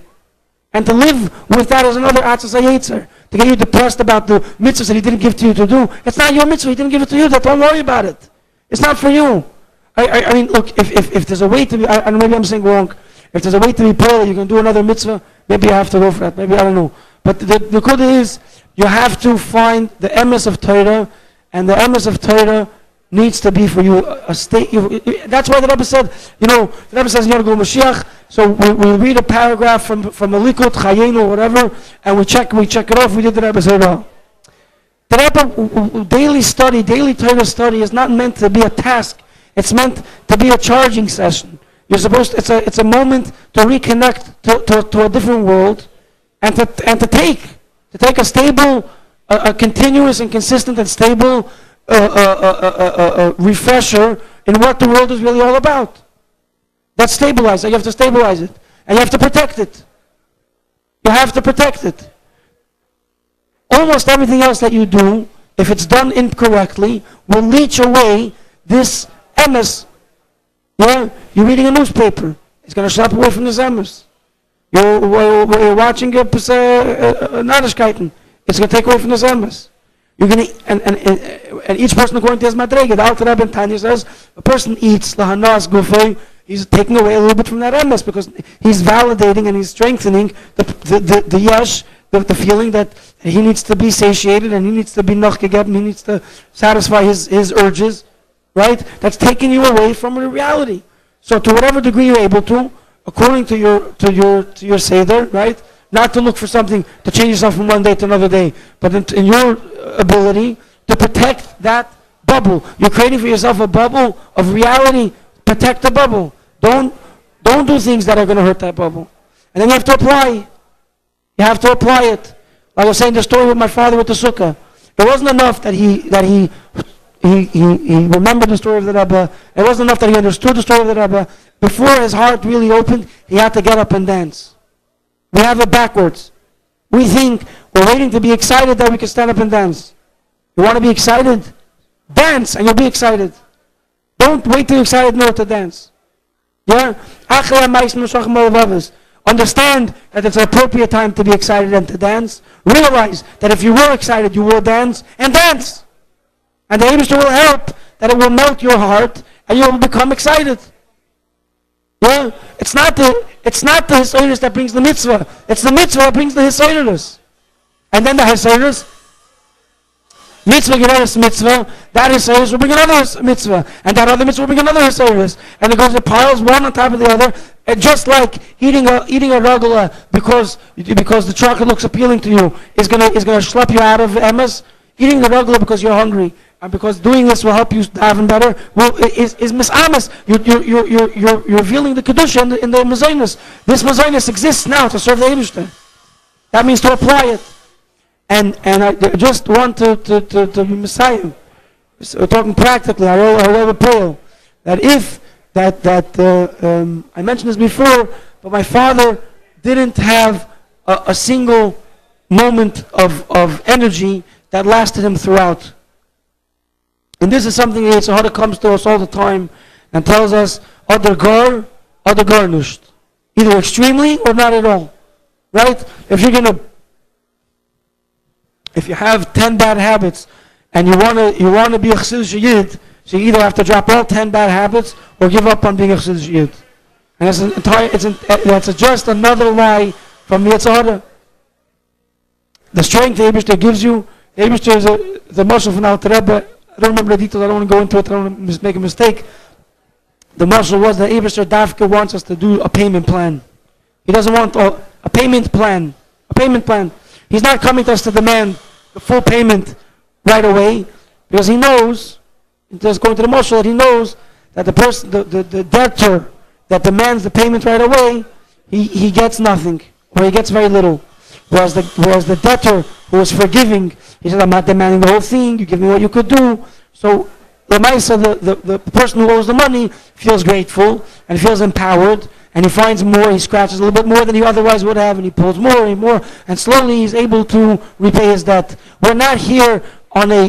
And to live with that is another atzas hayetzer. To get you depressed about the mitzvahs that He didn't give to you to do. It's not your mitzvah. He didn't give it to you. Don't worry about it. It's not for you. I mean, look, if there's a way to be, maybe I'm saying wrong. If there's a way to be poor, you can do another mitzvah, maybe I have to go for that. Maybe, I don't know. But the code is, you have to find the emes of Torah, and the emes of Torah needs to be for you a state. That's why the Rebbe said, the Rebbe says in Yom Mashiach. So we read a paragraph from Malikut, Chayenu, whatever, and we check it off. We did the Rebbe's Hodaah. The Rebbe daily Torah study is not meant to be a task. It's meant to be a charging session. You're supposed to, it's a moment to reconnect to a different world, and to take a stable, a continuous and consistent and stable refresher in what the world is really all about. That's stabilized. You have to stabilize it. And you have to protect it. You have to protect it. Almost everything else that you do, if it's done incorrectly, will leach away this emes. Yeah? You're reading a newspaper. It's going to slap away from this emes. You're watching Narishkeiten. It's going to take away from this emes. You're going to, and each person according to his madrega. The Alter Rebbe Tanya says, a person eats lahanas gufay. He's taking away a little bit from that emes, because he's validating and he's strengthening the yesh, the feeling that he needs to be satiated and he needs to be nachgegeben, he needs to satisfy his urges, right? That's taking you away from the reality. So to whatever degree you're able to, according to your seder, right? Not to look for something to change yourself from one day to another day, but in your ability to protect that bubble. You're creating for yourself a bubble of reality. Protect the bubble. Don't do things that are going to hurt that bubble. And then you have to apply. You have to apply it. Like I was saying the story with my father with the sukkah. It wasn't enough that he remembered the story of the Rebbe. It wasn't enough that he understood the story of the Rebbe. Before his heart really opened, he had to get up and dance. We have it backwards. We think we're waiting to be excited that we can stand up and dance. You want to be excited? Dance and you'll be excited. Don't wait till you're excited in order to dance. Yeah? Understand that it's an appropriate time to be excited and to dance. Realize that if you were excited, you will dance and dance. And the Eibishter will help, that it will melt your heart and you will become excited. Yeah? It's not the Hisayrus that brings the mitzvah. It's the mitzvah that brings the Hisayrus. And then the Hisayrus, Mitzvah Geveres mitzvah, that Hisayrus will bring another mitzvah, and that other mitzvah will bring another Hisayrus, and it piles one on top of the other, and just like eating a ragula because the chocolate looks appealing to you is gonna schlep you out of emes. Eating the ragula because you're hungry and because doing this will help you daven better. Well, is misamis. You're revealing the kedusha in the mezainis. This mezainis exists now to serve the Eibishter. That means to apply it. And I just want to be Messiah. So talking practically, I roll a prayer that if I mentioned this before, but my father didn't have a single moment of energy that lasted him throughout. And this is something that Yetzer Hara comes to us all the time and tells us, other gar nusht. Either extremely or not at all. Right? If you have 10 bad habits and you want to be a Chassidus Yid, so you either have to drop all 10 bad habits or give up on being a Chassidus Yid. And that's just another lie from the Yetzer Hara. The strength the Eibishter gives you, the Eibishter is the mashal from Alter Rebbe. I don't remember the details, I don't want to go into it, I don't want to make a mistake. The mashal was that Eibishter Dafka wants us to do a payment plan. He doesn't want a payment plan. A payment plan. He's not coming to us to demand the full payment right away, because he knows, just going to the mashal, that he knows that the person, the debtor that demands the payment right away, he gets nothing, or he gets very little. Whereas the debtor who was forgiving, he said, I'm not demanding the whole thing, you give me what you could do. So the person who owes the money feels grateful and feels empowered, and he finds more, he scratches a little bit more than he otherwise would have, and he pulls more and more, and slowly he's able to repay his debt. We're not here on a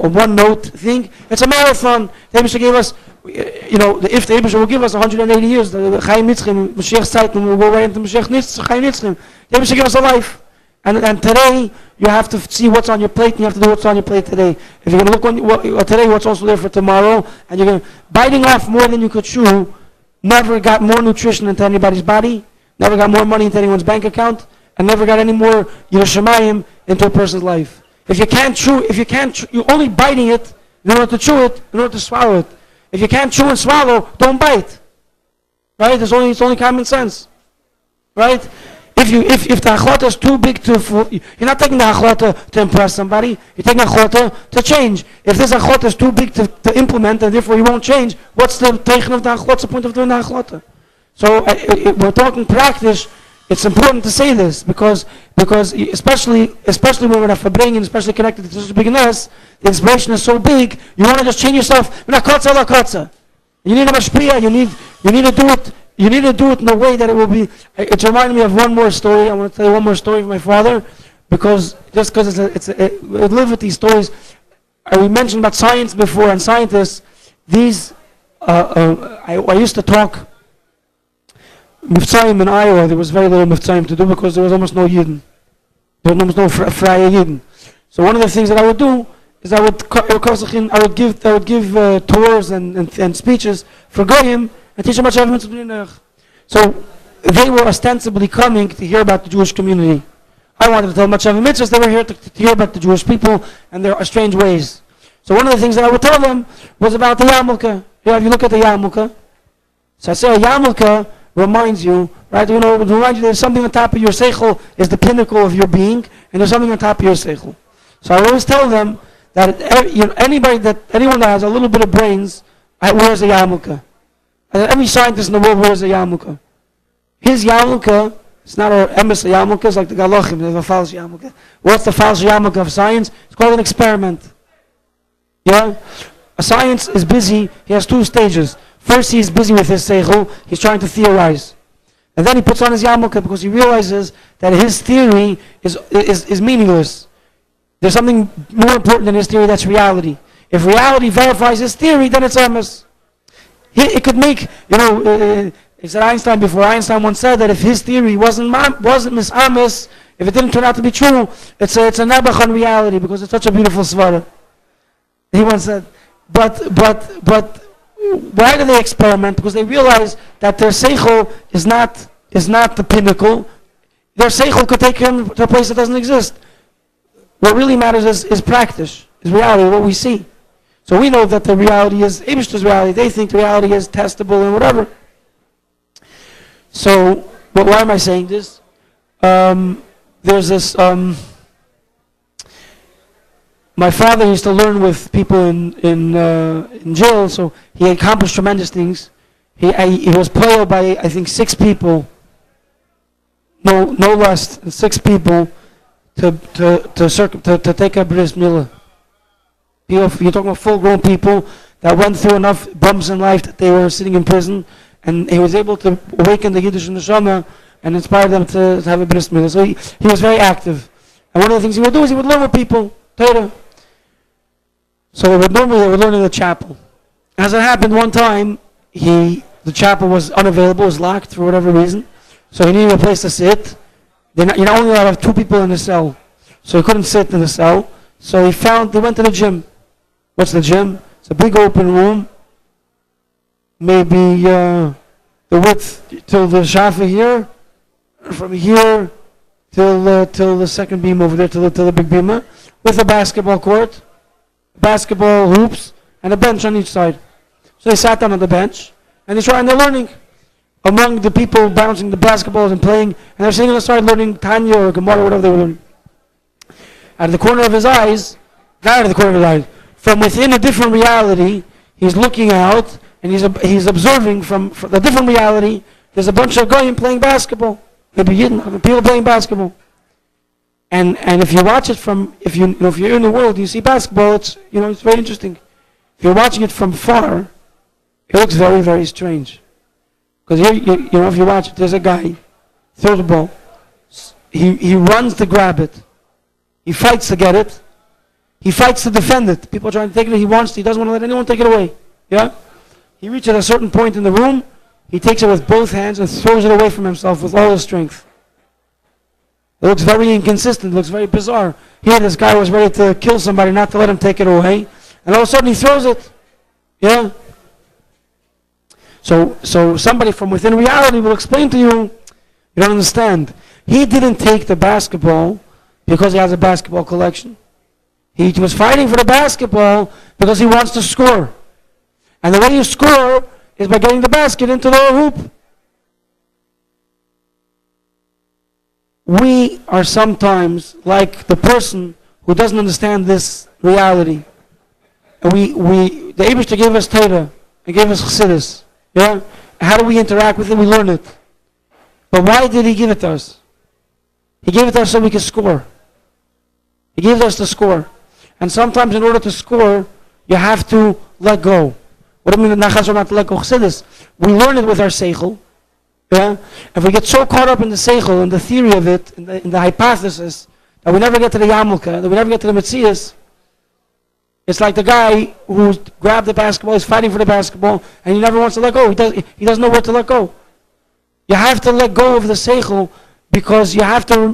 one note thing. It's a marathon. The Eibishter gave us, if the Eibishter will give us 180 years, the Chaim Nitzchim, Mashiach's Zeit, and we'll go right into Mashiach Chaim Nitzchim. The Eibishter gave us a life. And today, you have to see what's on your plate, and you have to do what's on your plate today. If you're going to look on today, what's also there for tomorrow, and you're going to, biting off more than you could chew, never got more nutrition into anybody's body, never got more money into anyone's bank account, and never got any more Yerushalayim into a person's life. If you can't chew, you're only biting it in order to chew it, in order to swallow it. If you can't chew and swallow, don't bite. Right? It's only common sense. Right? If the achlata is too big you're not taking the achlata to impress somebody, you're taking the achlata to change. If this achlata is too big to implement and therefore you won't change, what's the teichen of the achlata? What's the point of doing the achlata? So we're talking practice. It's important to say this because especially when we're not bringing, especially connected to such a bigness, the inspiration is so big. You want to just change yourself. You need a mashpia. You need to do it. You need to do it in a way that it will be. It's reminding me of one more story. I want to tell you one more story of my father, because we live with these stories. We mentioned about science before and scientists. These I used to talk Miftzayim in Iowa. There was very little Miftzayim to do because there was almost no Yidden. There was almost no Freie Yidden. So one of the things that I would do is I would give tours and speeches for Goyim and teach them about Shevat mitzvah. So they were ostensibly coming to hear about the Jewish community. I wanted to tell them about Shevat mitzvahs. They were here to hear about the Jewish people and their strange ways. So one of the things that I would tell them was about the yarmulke. If you look at the yarmulke, so I say a yarmulke reminds you, right? Reminds you there's something on top of your seichel is the pinnacle of your being, and there's something on top of your seichel. So I always tell them that anyone that has a little bit of brains wears a yarmulke. Every scientist in the world wears a yarmulke. His yarmulke, it's not an emes yarmulke, it's like the galachim, there's a false yarmulke. What's the false yarmulke of science? It's called an experiment. Yeah? A science is busy, he has two stages. First, he's busy with his seichel, he's trying to theorize. And then he puts on his yarmulke because he realizes that his theory is meaningless. There's something more important than his theory, that's reality. If reality verifies his theory, then it's emes. It could make, he said Einstein before. Einstein once said that if his theory wasn't misamis, if it didn't turn out to be true, it's a nebuch on reality because it's such a beautiful svara. He once said, but why do they experiment? Because they realize that their seichel is not the pinnacle. Their seichel could take him to a place that doesn't exist. What really matters is practice, is reality, what we see. So we know that the reality is Eibishter's reality. They think the reality is testable and whatever. So, why am I saying this? There's this. My father used to learn with people in jail, so he accomplished tremendous things. He was played by, I think, 6 people. No less than 6 people to take a bris milah. You're talking about full-grown people that went through enough bumps in life that they were sitting in prison, and he was able to awaken the Yiddish neshama and inspire them to have a bris milah. So he was very active. And one of the things he would do is he would learn with people Torah. So they would learn in the chapel. As it happened one time, the chapel was unavailable, was locked for whatever reason. So he needed a place to sit. You're not only allowed to have 2 people in the cell. So he couldn't sit in the cell. So they went to the gym. What's the gym? It's a big open room. Maybe the width till the shafa here. From here till the second beam over there, till the big beamer. With a basketball court, basketball hoops, and a bench on each side. So they sat down on the bench, and they're learning. Among the people bouncing the basketballs and playing, and they're sitting on the side learning Tanya or Gemara or whatever they were learning. Out of the corner of his eyes, from within a different reality, he's looking out, and he's observing from the different reality. There's a bunch of goyim playing basketball. Maybe people playing basketball. And if you watch it if you're in the world, you see basketball. It's very interesting. If you're watching it from far, it looks very, very strange. Because if you watch it, there's a guy throws the ball. He runs to grab it. He fights to get it. He fights to defend it. People are trying to take it. He doesn't want to let anyone take it away. Yeah. He reaches a certain point in the room. He takes it with both hands and throws it away from himself with all his strength. It looks very inconsistent. It looks very bizarre. Here, this guy was ready to kill somebody, not to let him take it away, and all of a sudden he throws it. Yeah. So somebody from within reality will explain to you. You don't understand. He didn't take the basketball because he has a basketball collection. He was fighting for the basketball because he wants to score. And the way you score is by getting the basket into the hoop. We are sometimes like the person who doesn't understand this reality. And the Eibishter gave us Torah and gave us Chassidus. Yeah? How do we interact with it? We learn it. But why did he give it to us? He gave it to us so we could score. He gave us to score. And sometimes in order to score, you have to let go. What do I mean not to let go? Chassidus. We learn it with our seichel. Yeah? If we get so caught up in the seichel, in the theory of it, in the hypothesis, that we never get to the yamulka, that we never get to the metzias, it's like the guy who grabbed the basketball, he's fighting for the basketball, and he never wants to let go. He doesn't know where to let go. You have to let go of the seichel because you have to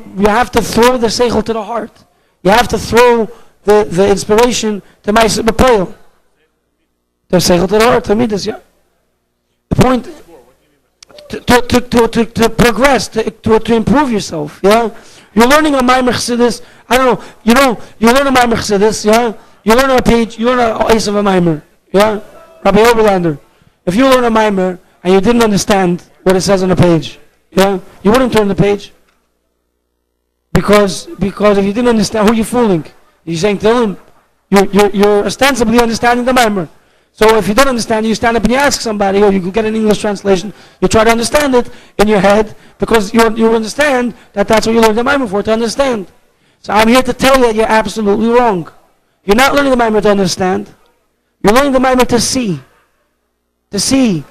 throw the seichel to the heart. You have to throw the inspiration to my b'poil. The seichel to the heart, to me this, yeah. The point to progress, to improve yourself, yeah. You're learning a Maimer Chassidus. I don't know. You learn a Maimer Chassidus, yeah. You learn a page. You learn an ace of a Maimer, yeah. Rabbi Oberlander. If you learn a Maimer and you didn't understand what it says on the page, yeah, you wouldn't turn the page. Because if you didn't understand, who are you fooling? You're saying to him, you're ostensibly understanding the Maimer. So if you don't understand, you stand up and you ask somebody, or you can get an English translation. You try to understand it in your head because you understand that's what you learned the Maimer for, to understand. So I'm here to tell you that you're absolutely wrong. You're not learning the Maimer to understand. You're learning the Maimer to see. To see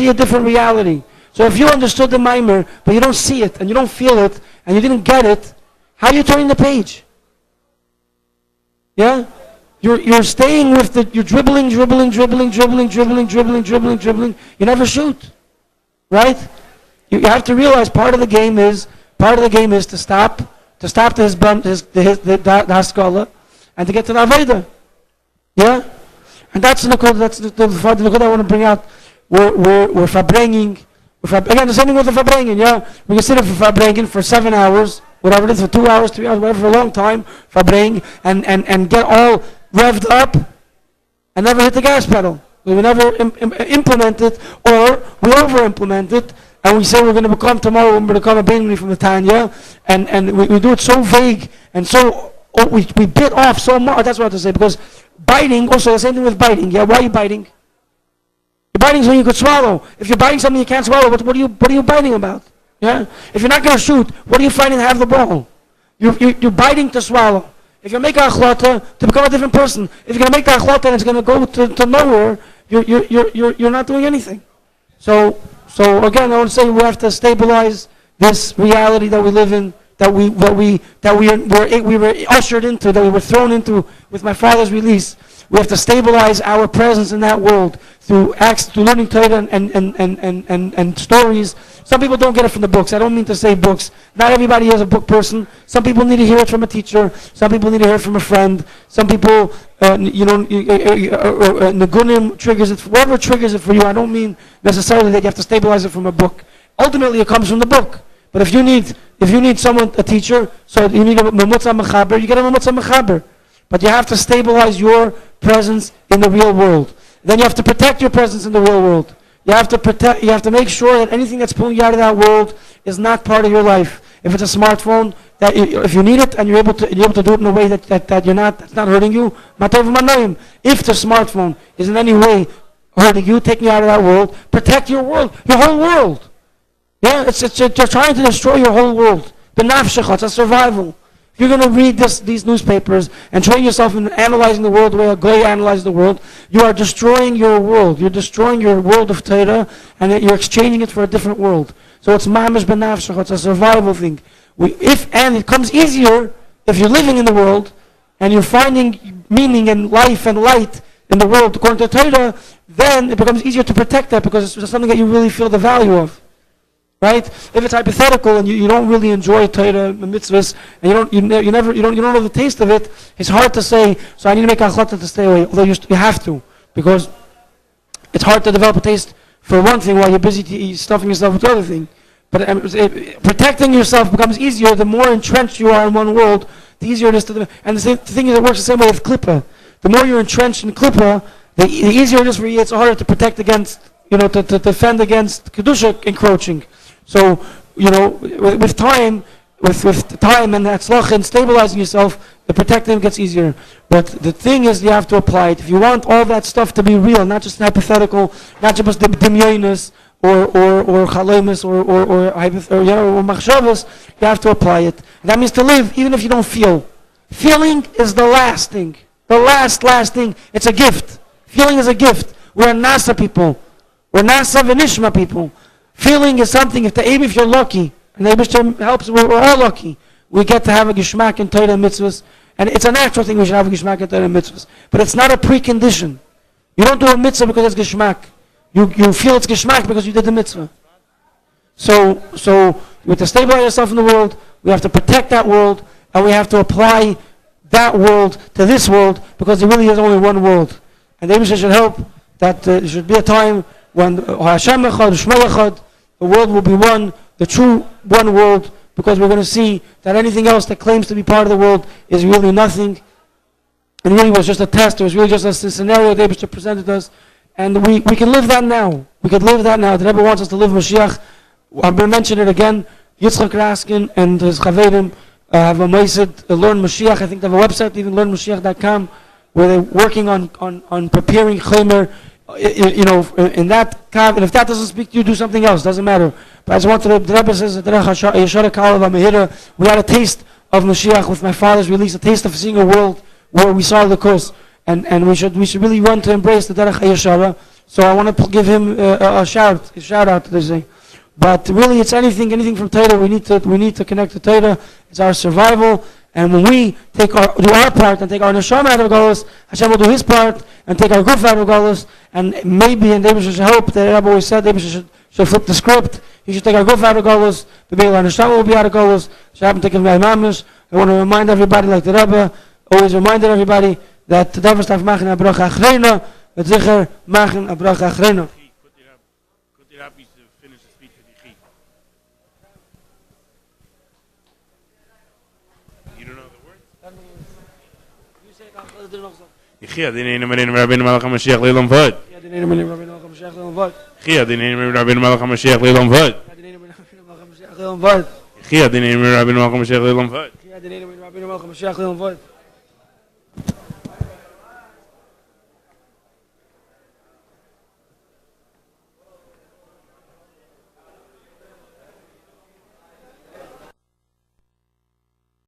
a different reality. So if you understood the Maimer, but you don't see it, and you don't feel it, and you didn't get it, how are you turning the page? Yeah? You're staying with you're dribbling. You never shoot. Right? You have to realize part of the game is to stop the haskala, and to get to the Aveda. Yeah? And that's the Nakud I want to bring out. We're Fabrengen. Again, the same thing with the Fabrengen, yeah? We can sit here for Fabrengen for 7 hours, whatever it is, for 2 hours, 3 hours, whatever, for a long time, Verbring, and get all revved up and never hit the gas pedal. We will never implement it, or we over-implement it, and we say we're going to become tomorrow, we're going to become a Beinoni from the Tanya, and we do it so vague, and so, we bit off so much. That's what I have to say, because biting, also the same thing with biting. Yeah, why are you biting? You're biting so you could swallow. If you're biting something you can't swallow, what are you biting about? Yeah? If you're not going to shoot, what are you fighting to have the ball? You're biting to swallow. If you make a achlata to become a different person, if you're going to make the achlata and it's going to go to nowhere, you're not doing anything. So again, I want to say we have to stabilize this reality that we live in, that we were ushered into, that we were thrown into with my father's release. We have to stabilize our presence in that world through acts, through learning Torah and stories. Some people don't get it from the books. I don't mean to say books. Not everybody is a book person. Some people need to hear it from a teacher. Some people need to hear it from a friend. Some people, Nagunim triggers it. Whatever triggers it for you, I don't mean necessarily that you have to stabilize it from a book. Ultimately, it comes from the book. But if you need someone, a teacher, so you need a memutza mechaber, you get a memutza mechaber. But you have to stabilize your presence in the real world. Then you have to protect your presence in the real world. You have to make sure that anything that's pulling you out of that world is not part of your life. If it's a smartphone, that if you need it and you're able to do it in a way that's not hurting you, if the smartphone is in any way hurting you, taking you out of that world, protect your world, your whole world. Yeah, they're trying to destroy your whole world. It's a survival. If you're going to read these newspapers and train yourself in analyzing the world the way a guy analyzes the world, you are destroying your world. You're destroying your world of Torah, and you're exchanging it for a different world. So it's mamish benafshach. It's a survival thing. And it comes easier if you're living in the world and you're finding meaning and life and light in the world according to Torah. Then it becomes easier to protect that because it's something that you really feel the value of. Right? If it's hypothetical and you don't really enjoy Torah mitzvahs and you don't know the taste of it, it's hard to say. So I need to make a achlata to stay away. Although you have to, because it's hard to develop a taste for one thing while you're busy stuffing yourself with the other thing. But protecting yourself becomes easier the more entrenched you are in one world. The easier it is to. And the thing is, it works the same way with klippa. The more you're entrenched in klippa, the easier it is for you. It's harder to protect against, to defend against kedusha encroaching. So, with time and hatzlacha and stabilizing yourself, the protecting gets easier. But the thing is, you have to apply it. If you want all that stuff to be real, not just hypothetical, not just demyonis or chalemus or machshavas, you have to apply it. And that means to live, even if you don't feel. Feeling is the last thing. The last thing. It's a gift. Feeling is a gift. We're nasa people. We're nasa v'nishma people. Feeling is something, if you're lucky, and the Eibishter helps, we're all lucky. We get to have a geshmak in Torah and mitzvahs, and it's a natural thing we should have a geshmak in Torah and mitzvahs. But it's not a precondition. You don't do a mitzvah because it's geshmak. You feel it's geshmak because you did the mitzvah. So we have to stabilize ourselves in the world, we have to protect that world, and we have to apply that world to this world, because there really is only one world. And the Eibishter should help that there should be a time when Hashem echad, Shmo echad, the world will be one, the true one world, because we're going to see that anything else that claims to be part of the world is really nothing. It really was just a test. It was really just a scenario the Eibishter presented us. And we can live that now. We could live that now. The Rebbe wants us to live Mashiach. I'm going to mention it again. Yitzchak Raskin and his Chavedim have a meisid, Learn Mashiach. I think they have a website, even learnmashiach.com, where they're working on preparing Chomer. In that, and if that doesn't speak to you, do something else. Doesn't matter. But I just wanted the Rebbe says we had a taste of Mashiach with my father's release, a taste of seeing a world where we saw the course, and we should really want to embrace the Derech HaYeshara. So I want to give him a shout out to this thing. But really, it's anything from Torah. We need to connect to Torah. It's our survival. And when we do our part and take our neshama out of Galus, Hashem will do His part and take our guf out of Galus. And maybe, and David should hope, that I've always said, David should flip the script. He should take our guf out of Galus. The Be'el neshama will be out of Galus. Should happen to take my mamish. I want to remind everybody, like the Rebbe always reminded everybody, that the David darf machen a bracha achreina, but sicher machen a bracha achreina. Could the Rabbi finish the speech with the Yechia Dinenu Marinu Rabbeinu Malach HaMashiach Leilam Vod. Yechia Dinenu Rabbeinu Malach HaMashiach Leilam Vod. Yechia Dinenu Rabbeinu Malach HaMashiach Leilam Vod.